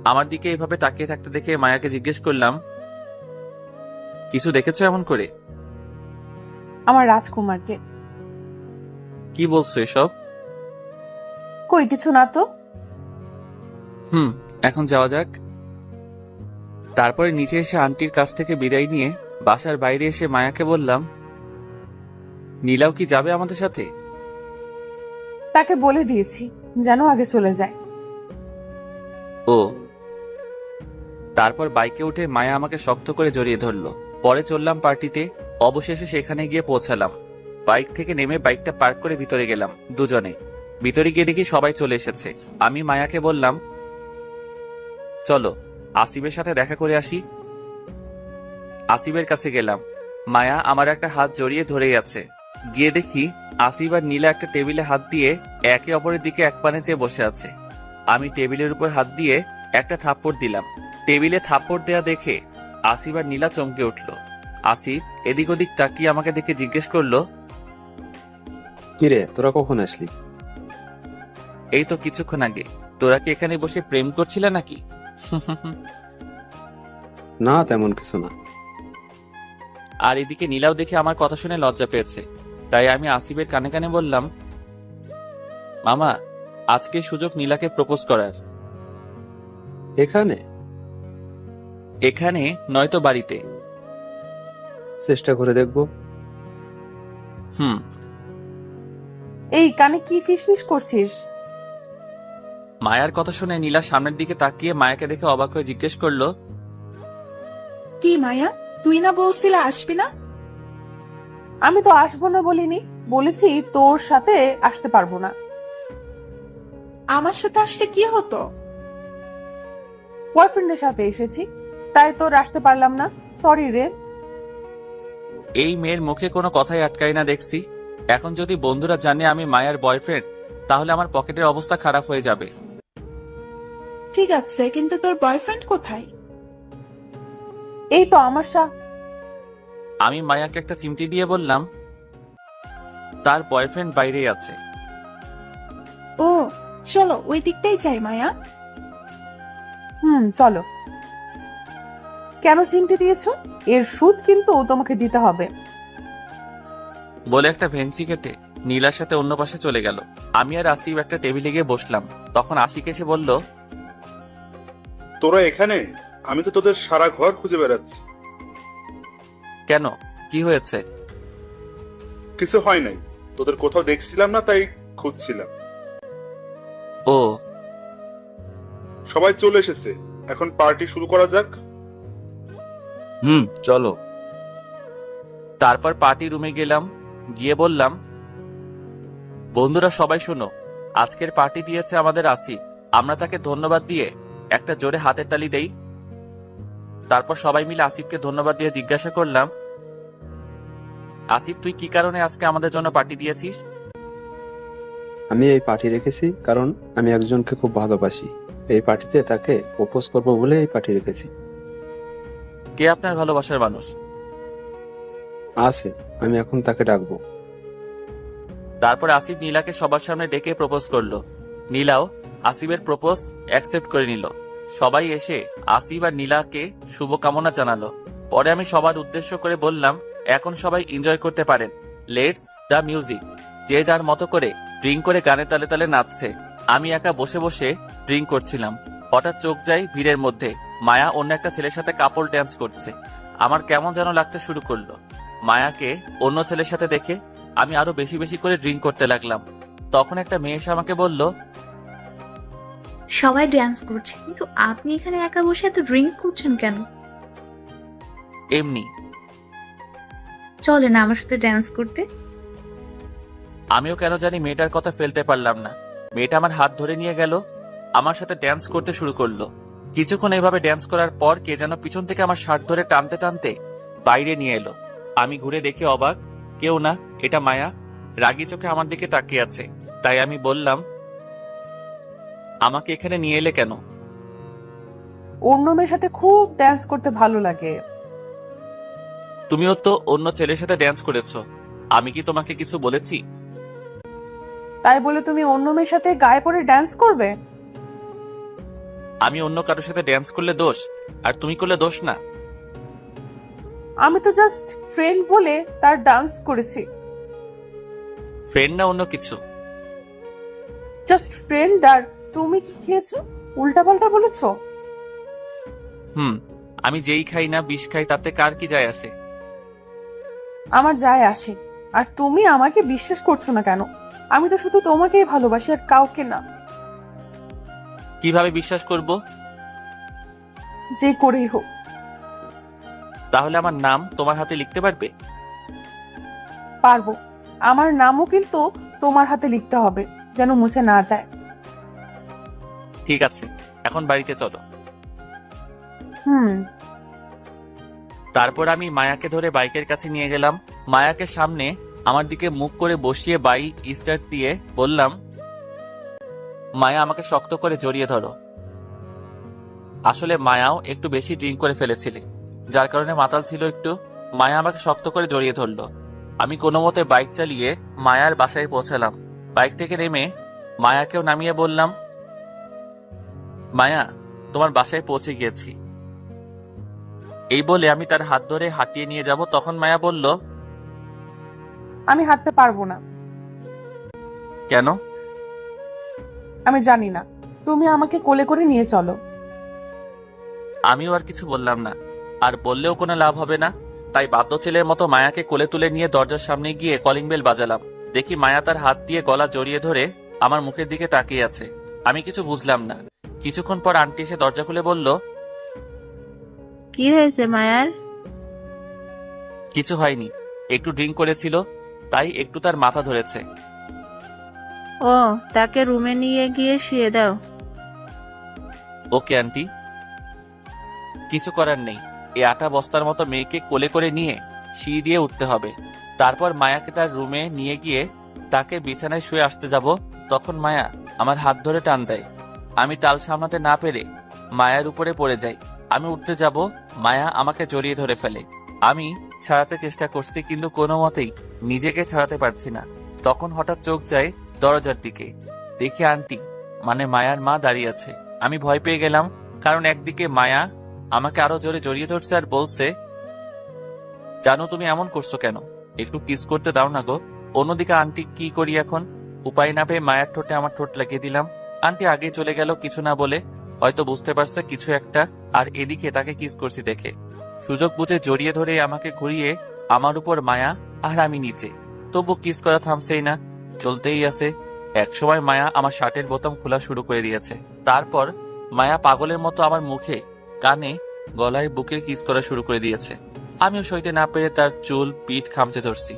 আমার দিকে এইভাবে তাকিয়ে থাকতে দেখে মায়াকে জিজ্ঞেস করলাম, কিছু দেখেছো এমন করে? আমার রাজকুমারকে। কি বলছো এসব? কই কিছু না তো। এখন যাওয়া যাক। তারপরে নিচে এসে আন্টির কাছ থেকে বিদায় নিয়ে বাসার বাইরে এসে মায়াকে বললাম, নীলাও কি যাবে আমাদের সাথে? তাকে বলে দিয়েছি যেন আগে চলে যায়। ও। তারপর বাইকে উঠে মায়া আমাকে শক্ত করে জড়িয়ে ধরলো। পরে চললাম পার্টিতে। অবশেষে সেখানে গিয়ে পৌঁছালাম। বাইক থেকে নেমে বাইকটা পার্ক করে ভিতরে গেলাম দুজনে। ভিতরে গিয়ে দেখি সবাই চলে এসেছে। আমি মায়াকে বললাম, চলো আসিফের সাথে দেখা করে আসি। আসিফের কাছে গেলাম। মায়া আমার একটা হাত জড়িয়ে ধরেই আছে। গিয়ে দেখি আসিফ আর নীলা একটা টেবিলে হাত দিয়ে একে অপরের দিকে এক পানে চেয়ে বসে আছে। আমি টেবিলের উপর হাত দিয়ে একটা থাপ্পড় দিলাম। টেবিলে থাপ্পড় দেয়া দেখে আসিফ আর নীলা চমকে উঠল। আসিফ এদিক ওদিক তাকিয়ে আমাকে দেখে জিজ্ঞেস করলো, কিরে তোরা কখন আসলি? এই তো কিছুক্ষণ আগে। তোরা কি এখানে বসে প্রেম করছিলে নাকি? না তেমন কিছু না। আর এদিকে নীলাও দেখে আমার কথা শুনে লজ্জা পেয়েছে। তাই আমি আসিফের কানে কানে বললাম, মামা আজকে সুযোগ নীলাকে প্রপোজ করার। এখানে? এখানে নয়তো বাড়িতে। চেষ্টা করে দেখবো। এই কানে কি ফিসফিস করছিস? মায়ার কথা শুনে নীলা সামনের দিকে তাকিয়ে মায়াকে দেখে অবাক হয়ে জিজ্ঞেস করলো, কি মায়া, তুই না বলছিলা আসবি না? আমি তো আসবো না বলিনি, বলেছি তোর সাথে আসতে পারবো না। আমার সাথে আসলে কি হতো? বয়ফ্রেন্ডের সাথে এসেছি, তাই তোর আসতে পারলাম না। সরি রে। এই মেয়ের মুখে কোনো কথাই আটকাই না দেখছি। এখন যদি বন্ধুরা জানে আমি মায়ার বয়ফ্রেন্ড, তাহলে আমার পকেটের অবস্থা খারাপ হয়ে যাবে। ঠিক আছে, কিন্তু তোর বয়ফ্রেন্ড কোথায়? এই তো আমার আমি মায়াকে একটা চিমটি দিয়ে বললাম, তার বয়ফ্রেন্ড বাইরেই আছে। ও চলো ওই দিকটাই যাই মায়া। চলো। কেন চিমটি দিয়েছো? এর সুদ কিন্তু তোমাকে দিতে হবে। বলে একটা ভেঞ্চি কেটে নীলার সাথে অন্য পাশে চলে গেল। আমি আর আসিফ একটা টেবিলে গিয়ে বসলাম। তখন আশিক এসে বলল, তোরা এখানে? আমি তো তোদের সারা ঘর খুঁজে বেড়াচ্ছি। কেন, কি হয়েছে? কিছু হয় নাই, তোদের কোথাও দেখছিলাম না তাই খুঁজছিলাম। ও। সবাই চলে এসেছে, এখন পার্টি শুরু করা যাক। চলো। তারপর পার্টি রুমে গেলাম। গিয়ে বললাম, বন্ধুরা সবাই শোনো, আজকের পার্টি দিয়েছে আমাদের আসিফ। আমরা তাকে ধন্যবাদ দিয়ে একটা জোরে হাতের তালি দেই। তারপর সবাই মিলে আসিফকে ধন্যবাদ দিয়ে জিজ্ঞাসা করলাম, আসিফ তুই কি কারণে আজকে আমাদের জন্য পার্টি দিয়েছিস? আমি এই পার্টি রেখেছি কারণ আমি একজনকে খুব ভালোবাসি। এই পার্টিতে তাকে প্রপোজ করবো বলে এই পার্টি রেখেছি। কে আপনার ভালোবাসার মানুষ? আছে, আমি এখন তাকে ডাকবো। তারপর আসিফ নীলাকে সবার সামনে ডেকে প্রপোজ করলো। নীলাও আসিফের প্রপোজ অ্যাকসেপ্ট করে নিল। সবাই এসে আসিফ আর নীলাকে শুভকামনা জানালো। পরে আমি সবার উদ্দেশ্য করে বললাম, এখন সবাই এনজয় করতে পারেন। Let's the music. যে যার মতো করে ড্রিঙ্ক করে গানে তালে তালে নাচছে। আমি একা বসে বসে ড্রিঙ্ক করছিলাম। হঠাৎ চোখ যায় ভিড়ের মধ্যে মায়া অন্য একটা ছেলের সাথে কাপল ড্যান্স করছে। আমার কেমন যেন লাগতে শুরু করলো। মায়াকে অন্য ছেলের সাথে দেখে আমি আরো বেশি বেশি করে ড্রিঙ্ক করতে লাগলাম। তখন একটা মেয়ে এসে আমাকে বলল, সবাই ড্যান্স করছে, কিন্তু আপনি এখানে একা বসে এত ড্রিঙ্ক করছেন কেন? এমনি। চলেন আমার সাথে ড্যান্স করতে। আমিও কেন জানি মেয়েটার কথা ফেলতে পারলাম না। মেয়েটা আমার হাত ধরে নিয়ে গেল, আমার সাথে ড্যান্স করতে শুরু করলো। কিছুক্ষণ এইভাবে ড্যান্স করার পর কে যেন পিছন থেকে আমার শার্ট ধরে টানতে টানতে বাইরে নিয়ে এলো। আমি ঘুরে দেখে অবাক, কেউ না, এটা মায়া। রাগী চোখে আমার দিকে তাকিয়ে আছে। তাই আমি বললাম, আমাকে এখানে নিয়ে এলে কেন? অন্য মেয়ের সাথে খুব ড্যান্স করতে ভালো লাগে। তুমিও তো অন্য ছেলের সাথে ড্যান্স করেছো, আমি কি তোমাকে কিছু বলেছি? তাই বলে তুমি অন্য মেয়ের সাথে গায়ে পড়ে ড্যান্স করবে? আমি অন্য কারোর সাথে ড্যান্স করলে দোষ, আর তুমি করলে দোষ না। আমি তো জাস্ট ফ্রেন্ড বলে তার ডান্স করেছি। ফ্রেন্ড না অন্য কিছু? Just friend. আর তুমি কি খেয়েছো? উল্টাপাল্টা বলেছো। আমি যেই খাই না বিষ খাই, তাতে কার কি যায় আসে? আমার যায় আসে। আর তুমি আমাকে বিশ্বাস করছো না কেন? আমি তো শুধু তোমাকেই ভালোবাসি, আর কাউকে না। কিভাবে বিশ্বাস করব? যে করেই হোক। তাহলে আমার নাম তোমার হাতে লিখতে পারবে? পারবো। আমার নামও কিন্তু তোমার হাতে লিখতে হবে, যেন মুছে না যায়। ঠিক আছে, এখন বাড়িতে চলো। তারপর আমি মায়াকে ধরে বাইকের কাছে নিয়ে গেলাম। মায়াকে সামনে আমার দিকে মুখ করে বসিয়ে বাইক স্টার্ট দিয়ে বললাম, মায়া আমাকে শক্ত করে জড়িয়ে ধরো। আসলে মায়াও একটু বেশি ড্রিঙ্ক করে ফেলেছিল, যার কারণে মাতাল ছিল একটু। মায়া আমাকে শক্ত করে জড়িয়ে ধরলো। আমি কোনো মতে বাইক চালিয়ে মায়ার বাসায় পৌঁছালাম। বাইক থেকে নেমে মায়াকেও নামিয়ে বললাম, মায়া, তোমার বাসায় পৌঁছে গিয়েছি। এই বলে আমি তার হাত ধরে হাঁটিয়ে নিয়ে যাব, তখন মায়া বলল, আমি হাঁটতে পারবো না। কেন? আমি জানি না, তুমি আমাকে কোলে করে নিয়ে চলো। আমিও আর কিছু বললাম না, আর বললেও কোনো লাভ হবে না, তাই বাধ্য ছেলের মতো মায়াকে কোলে তুলে নিয়ে দরজার সামনে গিয়ে কলিং বেল বাজালাম। দেখি মায়া তার হাত দিয়ে গলা জড়িয়ে ধরে আমার মুখের দিকে তাকিয়ে আছে। আমি কিছু বুঝলাম না। কিছুক্ষণ পর আন্টি এসে দরজা খুলে বলল, কি হয়েছে মায়ার? কিছু হয়নি, একটু ড্রিঙ্ক করেছিল, তাই একটু তার মাথা ধরেছে। ও, তাকে রুমে নিয়ে গিয়ে শুয়ে দাও। Okay aunty. কিছু করার নেই, এই আটা বস্তার মতো মেয়েকে কোলে করে নিয়ে সিঁড়ি দিয়ে উঠতে হবে। তারপর মায়াকে তার রুমে নিয়ে গিয়ে তাকে বিছানায় শুয়ে আসতে যাব, তখন মায়া আমার হাত ধরে টান দেয়। আমি তাল সামলাতে না পেরে মায়ার উপরে পড়ে যাই। আমি উঠতে যাব, মায়া আমাকে জড়িয়ে ধরে ফেলে। আমি ছাড়াতে চেষ্টা করছি, কিন্তু কোনো মতেই নিজেকে ছাড়াতে পারছি না। তখন হঠাৎ চোখ যায় দরজার দিকে। দেখি আন্টি, মানে মায়ার মা দাঁড়িয়ে আছে। আমি ভয় পেয়ে গেলাম, কারণ একদিকে মায়া আমাকে আরো জোরে জড়িয়ে ধরছে আর বলছে, জানো তুমি এমন করছো কেন? একটু কিস করতে দাও না গো। অন্যদিকে আন্টি, কি করি এখন? উপায় না পেয়ে মায়ের ঠোঁটে আমার ঠোঁট লাগিয়ে দিলাম। আন্টি আগে চলে গেল কিছু না বলে, হয়তো বুঝতে পারছে কিছু একটা। আর এদিকে তাকে কিস করছি দেখে সুযোগ বুঝে জড়িয়ে ধরে আমাকে ঘুরিয়ে আমার উপর মায়া, আর আমি নিচে। তবু কিস করা থামছেই না, চলতেই আছে। একসময় মায়া আমার শার্টের বোতাম খোলা শুরু করে দিয়েছে। তারপর মায়া পাগলের মতো আমার মুখে, কানে, গলায়, বুকে কিস করা শুরু করে দিয়েছে। আমিও সইতে না পেরে তার চুল, পিঠ খামচে ধরছি।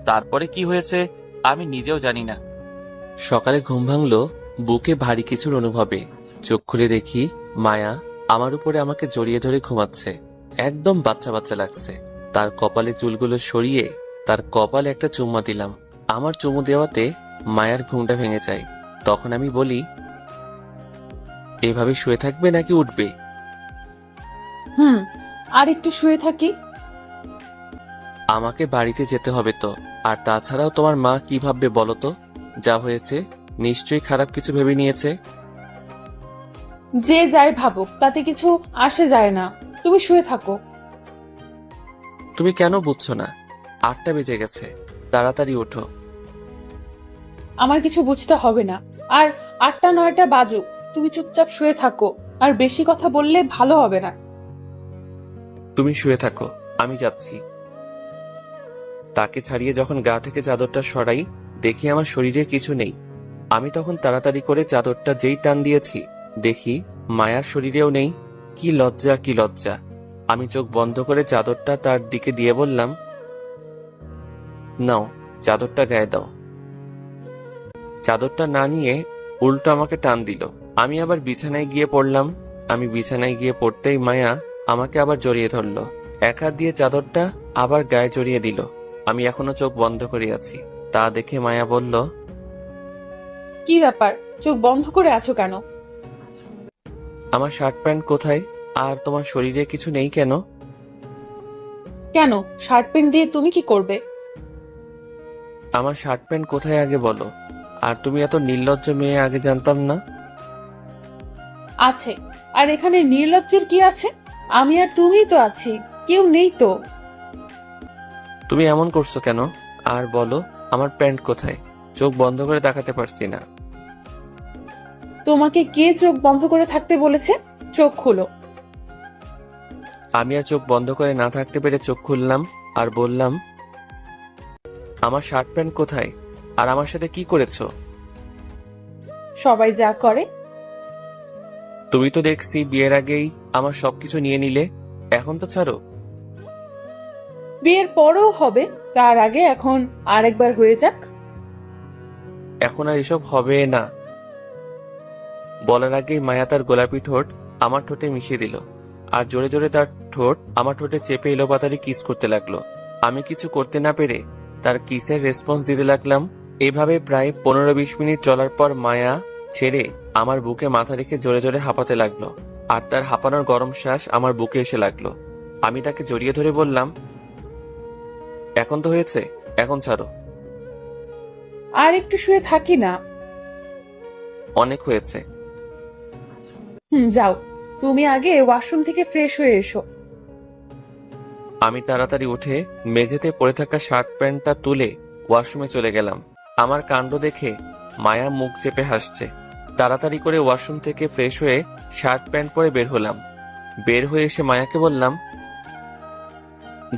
তারপরে কি হয়েছে আমি নিজেও জানি না। সকালে ঘুম ভাঙলো বুকে ভারী কিছুর অনুভবে। চোখ খুলে দেখি মায়া আমার উপরে আমাকে জড়িয়ে ধরে ঘুমাচ্ছে। একদম বাচ্চা বাচ্চা লাগছে। তার কপালে চুলগুলো সরিয়ে তার কপালে একটা চুম্মা দিলাম। আমার চুমু দেওয়াতে মায়ার ঘুমটা ভেঙে যায়। তখন আমি বলি, এভাবে শুয়ে থাকবে নাকি উঠবে? আর একটু শুয়ে থাকি। আমাকে বাড়িতে যেতে হবে তো, আর তাছাড়াও তোমার মা কি ভাববে বলো তো? যা হয়েছে নিশ্চয়ই খারাপ কিছু ভেবে নিয়েছে। যে যাই ভাবুক, তাতে কিছু আসে যায় না। তুমি শুয়ে থাকো। তুমি কেন বুঝছো না? 8টা বেজে গেছে, তাড়াতাড়ি ওঠো। আমার কিছু বুঝতে হবে না। আর 8টা 9টা বাজুক, তুমি চুপচাপ শুয়ে থাকো। আর বেশি কথা বললে ভালো হবে না। তুমি শুয়ে থাকো, আমি যাচ্ছি। তাকে ছাড়িয়ে যখন গা থেকে চাদরটা সরাই, দেখি আমার শরীরে কিছু নেই। আমি তখন তাড়াতাড়ি করে চাদরটা যেই টান দিয়েছি, দেখি মায়ার শরীরেও নেই। কি লজ্জা, কি লজ্জা! আমি চোখ বন্ধ করে চাদরটা তার দিকে দিয়ে বললাম, নাও চাদরটা গায়ে দাও। চাদরটা না নিয়ে উল্টো আমাকে টান দিল। আমি আবার বিছানায় গিয়ে পড়লাম। আমি বিছানায় গিয়ে পড়তেই মায়া আমাকে আবার জড়িয়ে ধরলো। এক হাত দিয়ে চাদরটা আবার গায়ে জড়িয়ে দিল। আমি এখনো চোখ বন্ধ করে আছি। তা দেখে মায়া বলল, কি ব্যাপার, চোখ বন্ধ করে আছো কেন? আমার শার্ট প্যান্ট কোথায়? আর তোমার শরীরে কিছু নেই কেন? কেন, শার্ট প্যান্ট দিয়ে তুমি কি করবে? আমার শার্ট প্যান্ট কোথায় আগে বলো। আর তুমি এত নির্লজ্জ মেয়ে, আগে জানতাম না। আছে, আর এখানে নির্লজ্জের কি আছে? আমি আর তুমিই তো আছি, কেউ নেই তো। তুমি এমন করছো কেন? আর বলো, আমার প্যান্ট কোথায়? চোখ বন্ধ করে তাকাতে পারছি না। তোমাকে কে চোখ বন্ধ করে থাকতে বলেছে? চোখ খুলো। আমি আর চোখ বন্ধ করে না থাকতে পেরে চোখ খুললাম আর বললাম, আমার শার্ট প্যান্ট কোথায়? আর আমার সাথে কি করেছো? সবাই যা করে। তুমি তো দেখছি বিয়ের আগেই আমার সবকিছু নিয়ে নিলে, এখন তো ছাড়ো। বিয়ের পরেও হবে, তার আগে এখন আরেকবার হয়ে যাক। এখন আর এসব হবে না। বলার আগেই মায়া তার গোলাপি ঠোঁট আমার ঠোঁটে মিশিয়ে দিল আর জোরে জোরে তার ঠোঁট আমার ঠোঁটে চেপে এলোপাতাড়ি কিস করতে লাগলো। আমি কিছু করতে না পেরে তার কিসের রেসপন্স দিতে লাগলাম। এভাবে প্রায় 15-20 মিনিট চলার পর মায়া ছেড়ে আমার বুকে মাথা রেখে জোরে জোরে হাঁপাতে লাগলো আর তার হাঁপানোর গরম শ্বাস আমার বুকে এসে লাগলো। আমি তাকে জড়িয়ে ধরে বললাম, এখন তো হয়েছে, এখন ছাড়ো। আর একটু শুয়ে থাকি না? অনেক হয়েছে। যাও, তুমি আগে ওয়াশরুম থেকে ফ্রেশ হয়ে এসো। আমি তাড়াতাড়ি উঠে মেঝেতে পড়ে থাকা শার্ট প্যান্টটা তুলে ওয়াশরুমে চলে গেলাম। আমার কাণ্ড দেখে মায়া মুখ চেপে হাসছে। তাড়াতাড়ি করে ওয়াশরুম থেকে ফ্রেশ হয়ে শার্ট প্যান্ট পরে বের হলাম। বের হয়ে এসে মায়াকে বললাম,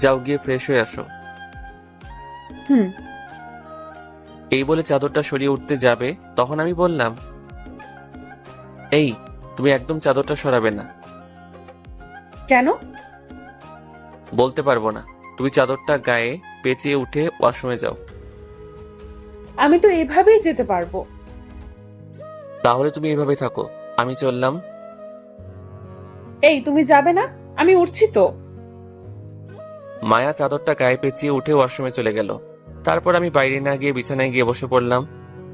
যাও গিয়ে ফ্রেশ হয়ে আসো। হুম। এই বলে চাদরটা সরিয়ে উঠতে যাবে, তখন আমি বললাম, এই তুমি একদম চাদরটা সরাবে না। কেন? বলতে পারবো না। তুমি চাদরটা গায়ে পেঁচিয়ে উঠে ওয়াশরুমে যাও। আমি তো এভাবেই যেতে পারবো। তাহলে তুমি এভাবে থাকো, আমি চললাম। এই, তুমি যাবে না? আমি উঠছি তো। মায়া চাদরটা গায়ে পেঁচিয়ে উঠে ওয়াশরুমে চলে গেল। তারপর আমি বাইরে না গিয়ে বিছানায় গিয়ে বসে পড়লাম।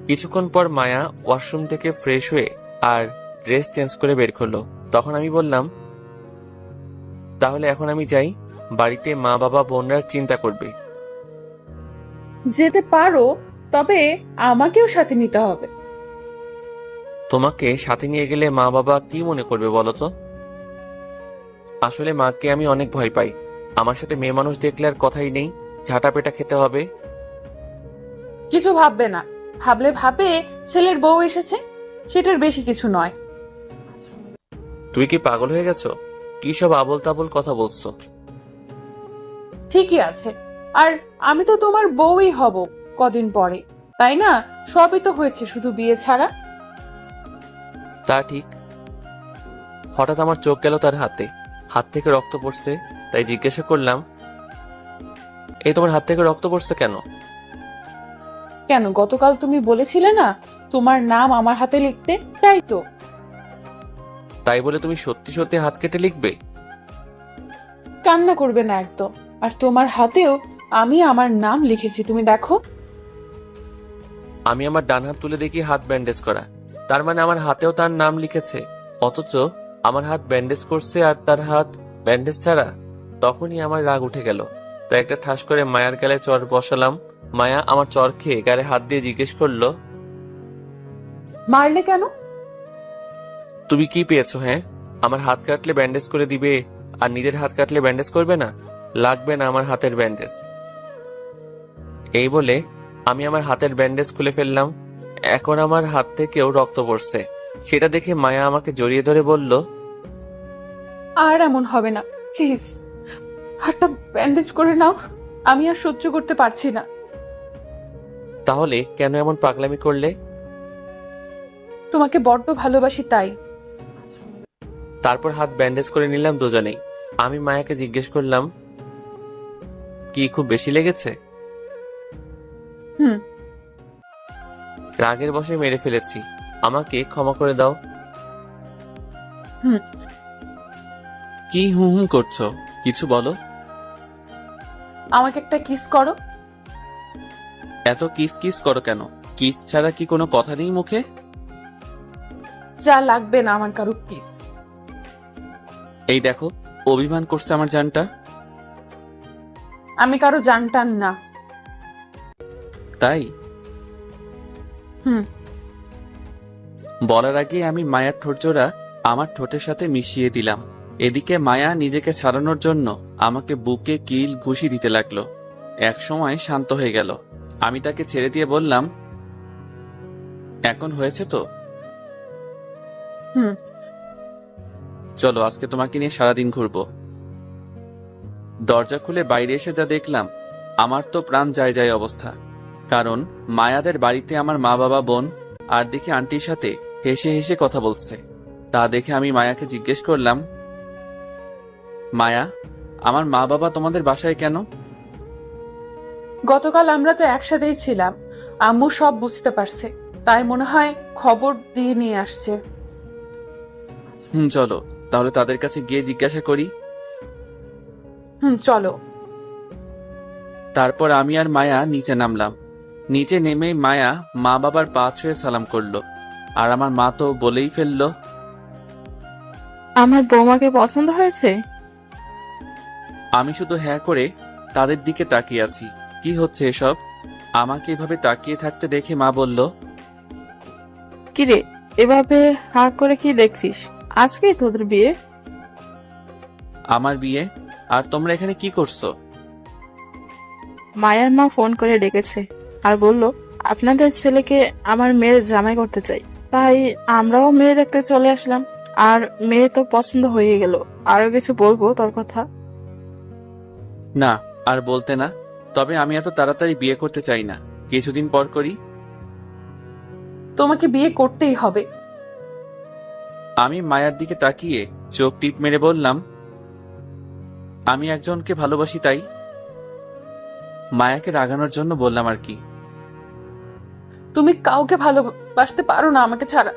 কিছুক্ষণ পর মায়া ওয়াশরুম থেকে ফ্রেশ হয়ে আর ড্রেস চেঞ্জ করে বের করলো। তখন আমি বললাম, তাহলে এখন আমি যাই, বাড়িতে মা বাবা বোনরা চিন্তা করবে। যেতে পারো, তবে আমাকেও সাথে নিতে হবে। তোমাকে সাথে নিয়ে গেলে মা বাবা কি মনে করবে বলো তো? আসলে মাকে আমি অনেক ভয় পাই। আমার সাথে মেয়ে মানুষ দেখলে আর কথাই নেই, ঝাঁটা পেটা খেতে হবে। কিছু ভাববে না, ভাবলে ভাবে ছেলের বউ এসেছে, সেটার বেশি কিছু নয়। তুই কি পাগল হয়ে গেছো? কি সব আবোল তাবোল কথা বলছো? ঠিকই আছে, আর আমি তো তোমার বউই হব কদিন পরে, তাই না? সবই তো হয়েছে, শুধু বিয়ে ছাড়া। তা ঠিক। হঠাৎ আমার চোখ গেল তার হাতে, হাত থেকে রক্ত পড়ছে। তাই জিজ্ঞাসা করলাম, এই তোমার হাত থেকে রক্ত পড়ছে কেন? কেন, গতকাল তুমি বলেছিলে না তোমার নাম আমার হাতে লিখতে, তাই তো। তাই বলে তুমি সত্যি সত্যি হাত কেটে লিখবে? কান্না করবে না একদম। আর তোমার হাতেও আমি আমার নাম লিখেছি, তুমি দেখো। আমি আমার ডান হাত তুলে দেখি হাত ব্যান্ডেজ করা। তার মানে আমার হাতেও তার নাম লিখেছে, অথচ আমার হাত ব্যান্ডেজ করছে আর তার হাত ব্যান্ডেজ ছাড়া। তখনই আমার রাগ উঠে গেল। তাই একটা ঠাস করে মায়ার গালে চর বসালাম। মায়া আমার চর খেয়ে গালে হাত দিয়ে জিজ্ঞেস করলো, মারলে কেন? তুমি কি পেয়েছো? হ্যাঁ, আমার হাত কাটলে ব্যান্ডেজ করে দিবে আর নিজের হাত কাটলে ব্যান্ডেজ করবে না? লাগবে না আমার হাতের ব্যান্ডেজ। এই বলে আমি আমার হাতের ব্যান্ডেজ খুলে ফেললাম। এখন আমার হাত থেকেও রক্ত পড়ছে। সেটা দেখে মায়া আমাকে জড়িয়ে ধরে বলল, আর এমন হবে না, প্লিজ হাতটা ব্যান্ডেজ করে নাও, আমি আর সহ্য করতে পারছি না। তাহলে কেন এমন পাগলামি করলে? তোমাকে বড্ড ভালোবাসি তাই। তারপর হাত ব্যান্ডেজ করে নিলাম দুজনেই। আমি মায়াকে জিজ্ঞেস করলাম, কি খুব বেশি লেগেছে? হুম। রাগের বশে মেরে ফেলেছি, আমাকে ক্ষমা করে দাও। হুম। কি হুম হুম করছো? কিছু বলো। আমাকে একটা কিস করো। এত কিস কিস করো কেন? কিস ছাড়া কি কোনো কথা নেই মুখে? যা লাগবে না আমার কারো কিস। এই দেখো, অভিমান করছে আমার জানটা। আমি কারো জানটান না। তাই হুম। বলার আগে আমি মায়ার ঠোঁটজোড়া আমার ঠোঁটের সাথে মিশিয়ে দিলাম। এদিকে মায়া নিজেকে ছাড়ানোর জন্য আমাকে বুকে কিল ঘুষি দিতে লাগলো। এক সময় শান্ত হয়ে গেল। আমি তাকে ছেড়ে দিয়ে বললাম, এখন হয়েছে তো? হুম। চলো, আজকে তোমাকে নিয়ে সারাদিন ঘুরবো। দরজা খুলে বাইরে এসে যা দেখলাম, আমার তো প্রাণ যায় যায় অবস্থা। কারণ মায়াদের বাড়িতে আমার মা বাবা বোন আর দেখি আন্টির সাথে হেসে হেসে কথা বলছে। তা দেখে আমি মায়াকে জিজ্ঞেস করলাম, মায়া, আমার মা বাবা তোমাদের বাসায় কেন? গতকাল আমরা তো একসাথেই ছিলাম, আম্মু সব বুঝতে পারছে, তাই মনে হয় খবর দিয়ে নিয়ে আসছে। চলো তাহলে তাদের কাছে গিয়ে জিজ্ঞাসা করি। চলো। তারপর আমি আর মায়া নিচে নামলাম। নিচে নেমেই মায়া মা বাবার পা ছুঁয়ে সালাম করলো। আর আমার মা তো বলেই ফেললো, আমার বৌমাকে পছন্দ হয়েছে? আমি শুধু হ্যাঁ করে তাদের দিকে তাকিয়ে আছি। কি হচ্ছে এসব? আমাকে এভাবে তাকিয়ে থাকতে দেখে মা বলল, কিরে, এভাবে হাঁ করে কি দেখছিস? আজকেই তোদের বিয়ে? আমার বিয়ে? আর তোমরা এখানে কি করছো? মায়ার মা ফোন করে ডেকেছে আর বলল আপনাদের ছেলেকে আমার মেয়ের জামাই করতে চাই। তাই আমরাও মেয়ে দেখতে চলে আসলাম। আর মেয়ে তো পছন্দ হয়ে গেল। আরো কিছু বলবো তোর কথা? না, আর বলতে না। তবে আমি এত তাড়াতাড়ি বিয়ে করতে চাই না, কিছুদিন পর করি। তোমাকে বিয়ে করতেই হবে। আমি মায়ার দিকে তাকিয়ে চোখ টিপ মেরে বললাম, আমি একজনকে ভালোবাসি তাই। মায়াকে রাগানোর জন্য বললাম আর কি। তুমি কাউকে ভালোবাসতে পারো না আমাকে ছাড়া।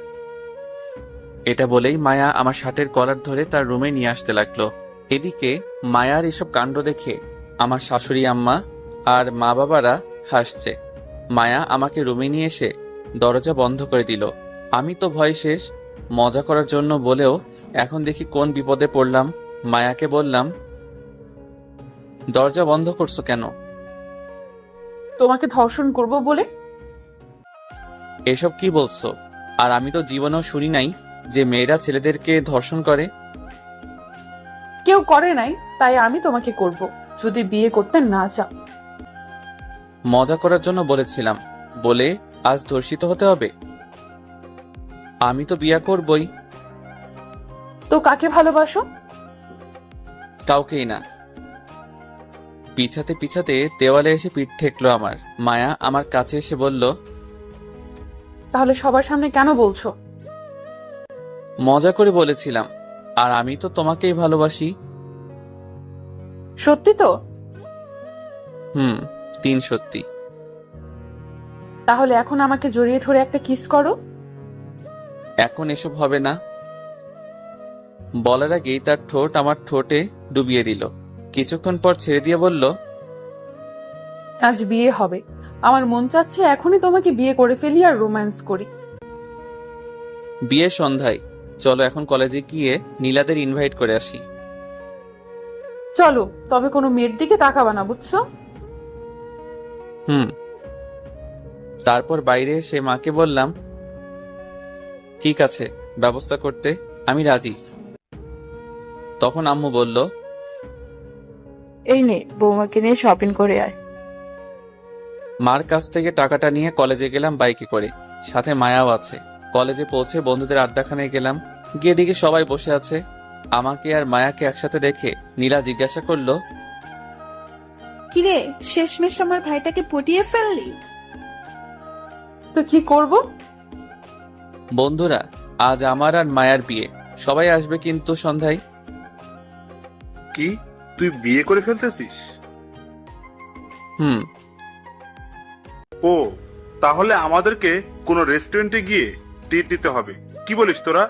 এটা বলেই মায়া আমার শার্টের কলার ধরে তার রুমে নিয়ে আসতে লাগলো। এদিকে মায়ার এসব কাণ্ড দেখে আমার শাশুড়ি আম্মা আর মা বাবারা হাসছে। মায়া আমাকে রুমে নিয়ে এসে দরজা বন্ধ করে দিল। আমি তো ভয় শেষ। মজা করার জন্য বলেও এখন দেখি কোন বিপদে পড়লাম। মায়াকে বললাম, দরজা বন্ধ করছো কেন? তোমাকে ধর্ষণ করব বলে। এসব কি বলছো? আর আমি তো জীবনেও শুনি নাই যে মেয়েরা ছেলেদেরকে ধর্ষণ করে। কেউ করে নাই, তাই আমি তোমাকে করব, যদি বিয়ে করতে না চাও। মজা করার জন্য বলেছিলাম বলে আজ ধর্ষিত হতে হবে? আমি তো বিয়ে করবই। তো কাকে ভালোবাসো? কাউকেই না। পিছাতে পিছাতে দেওয়ালে এসে পিঠ ঠেকলো আমার। মায়া আমার কাছে এসে বলল, তাহলে সবার সামনে কেন বলছো? মজা করে বলেছিলাম। আর আমি তো তোমাকেই ভালোবাসি। সত্যি তো? 3 সত্যি। তাহলে এখন আমাকে জড়িয়ে ধরে একটা কিস করো। এখন এসব হবে না। বলার আগেই তার ঠোঁট আমার ঠোঁটে ডুবিয়ে দিল। কিছুক্ষণ পর ছেড়ে দিয়ে বলল, আজ বিয়ে হবে। আমার মন চাচ্ছে এখনই তোমাকে বিয়ে করে ফেলি আর রোম্যান্স করি। বিয়ে সন্ধ্যায়। চলো এখন কলেজে গিয়ে নীলাদের ইনভাইট করে আসি। চলো, তবে কোনো মেয়ের দিকে তাকাবা না, বুঝছো? তারপর বাইরে এসে মাকে বললাম, ঠিক আছে, ব্যবস্থা করতে আমি রাজি। তখন আম্মু বলল, এই নে, বৌমাকে নিয়ে শপিং করে আয়। মার কাছ থেকে টাকাটা নিয়ে কলেজে গেলাম বাইকে করে, সাথে মায়াও আছে। কলেজে পৌঁছে বন্ধুদের আড্ডাখানায় গেলাম। গিয়ে দেখি সবাই বসে আছে। আমাকে আর মায়াকে একসাথে দেখে নীলা জিজ্ঞাসা করলো, কিরে, শেষমেশ আমার ভাইটাকে পটিয়ে ফেললি? তো কি করব? বন্ধুরা, আজ আমার আর মায়ার বিয়ে। সবাই আসবে কিন্তু সন্ধ্যায়। কি, তুই বিয়ে করে ফেলতেছিস? ও, তাহলে আমাদেরকে কোনো রেস্টুরেন্টে গিয়ে ট্রিট দিতে হবে। কি বলিস তোরা?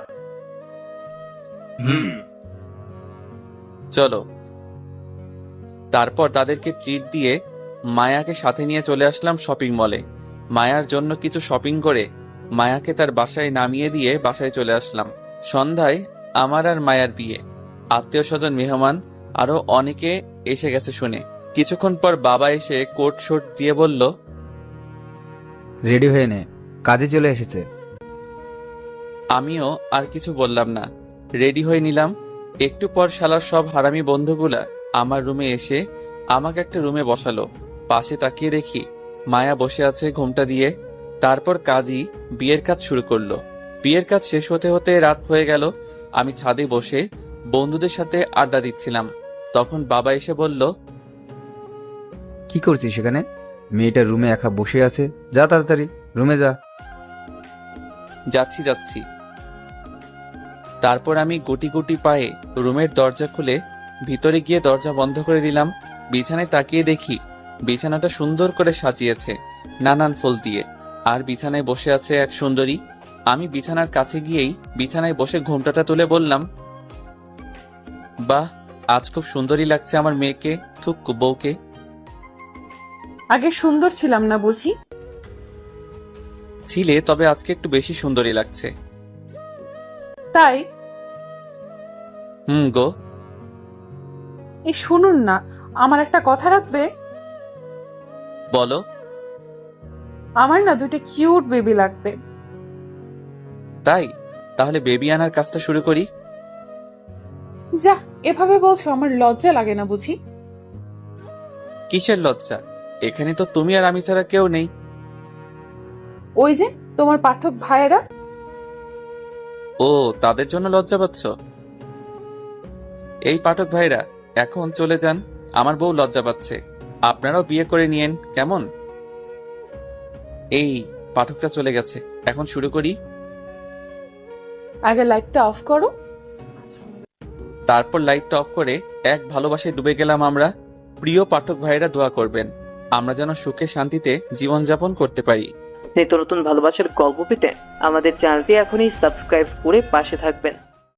চলো। তারপর তাদেরকে ট্রিট দিয়ে মায়াকে সাথে নিয়ে চলে আসলাম শপিং মলে। মায়ার জন্য কিছু শপিং করে মায়াকে তার বাসায় নামিয়ে দিয়ে বাসায় চলে আসলাম। সন্ধ্যায় আমার আর মায়ার বিয়ে। আত্মীয় স্বজন, মেহমান আরো অনেকে এসে গেছে শুনে কিছুক্ষণ পর বাবা এসে কোট শোট দিয়ে বলল, রেডি হয়ে নে, কাজে চলে এসেছে। আমিও আর কিছু বললাম না, রেডি হয়ে নিলাম। একটু পর শালার সব হারামি বন্ধুগুলা আমার রুমে এসে আমাকে একটা রুমে বসালো। পাশে তাকিয়ে দেখি মায়া বসে আছে ঘোমটা দিয়ে। তারপর কাজী বিয়ের কাজ শুরু করলো। বিয়ের কাজ শেষ হতে হতে রাত হয়ে গেল। আমি ছাদে বসে বন্ধুদের সাথে আড্ডা দিচ্ছিলাম। তখন বাবা এসে বলল, কি করছিস সেখানে? মেয়েটার রুমে একা বসে আছে, যা তাড়াতাড়ি রুমে যা। যাচ্ছি যাচ্ছি। তারপর আমি গুটি গুটি পায়ে রুমের দরজা খুলে ভিতরে গিয়ে দরজা বন্ধ করে দিলাম। বিছানায় তাকিয়ে দেখি বিছানাটা সুন্দর করে সাজিয়েছে নানান ফুল দিয়ে, আর বিছানায় বসে আছে এক সুন্দরী। আমি বিছানার কাছে গিয়েই বিছানায় বসে ঘোমটাটা তুলে বললাম, বাহ, আজ খুব সুন্দরী লাগছে আমার মেয়েকে, থুক বউকে। আগে সুন্দর ছিলাম না বুঝি? ছিলে, তবে আজকে একটু বেশি সুন্দরী লাগছে। তাই? গো। এই শুনুন না, আমার একটা কথা রাখবে? বলো। আমার না 2টা কিউট বেবি লাগবে। তাই? তাহলে বেবি আনার কাজটা শুরু করি। যা, এভাবে বলছো, আমার লজ্জা লাগে না বুঝি? কিসের লজ্জা? এখানে তো তুমি আর আমি ছাড়া কেউ নেই। ওই যে তোমার পাঠক ভাইয়েরা। ও, তাদের জন্য লজ্জা পাচ্ছ? এই পাঠক ভাইরা এখন চলে যান, আমার বউ লজ্জা পাচ্ছে। আপনারাও বিয়ে করে নিয়েন, কেমন? এই পাঠকটা চলে গেছে, এখন শুরু করি। আগে লাইটটা অফ করো। তারপর লাইটটা অফ করে এক ভালোবাসায় ডুবে গেলাম আমরা। প্রিয় পাঠক ভাইরা দোয়া করবেন আমরা যেন সুখে শান্তিতে জীবনযাপন করতে পারি। নিত্য নতুন ভালোবাসার গল্প পেতে আমাদের চ্যানেলটি এখনই সাবস্ক্রাইব করে পাশে থাকবেন।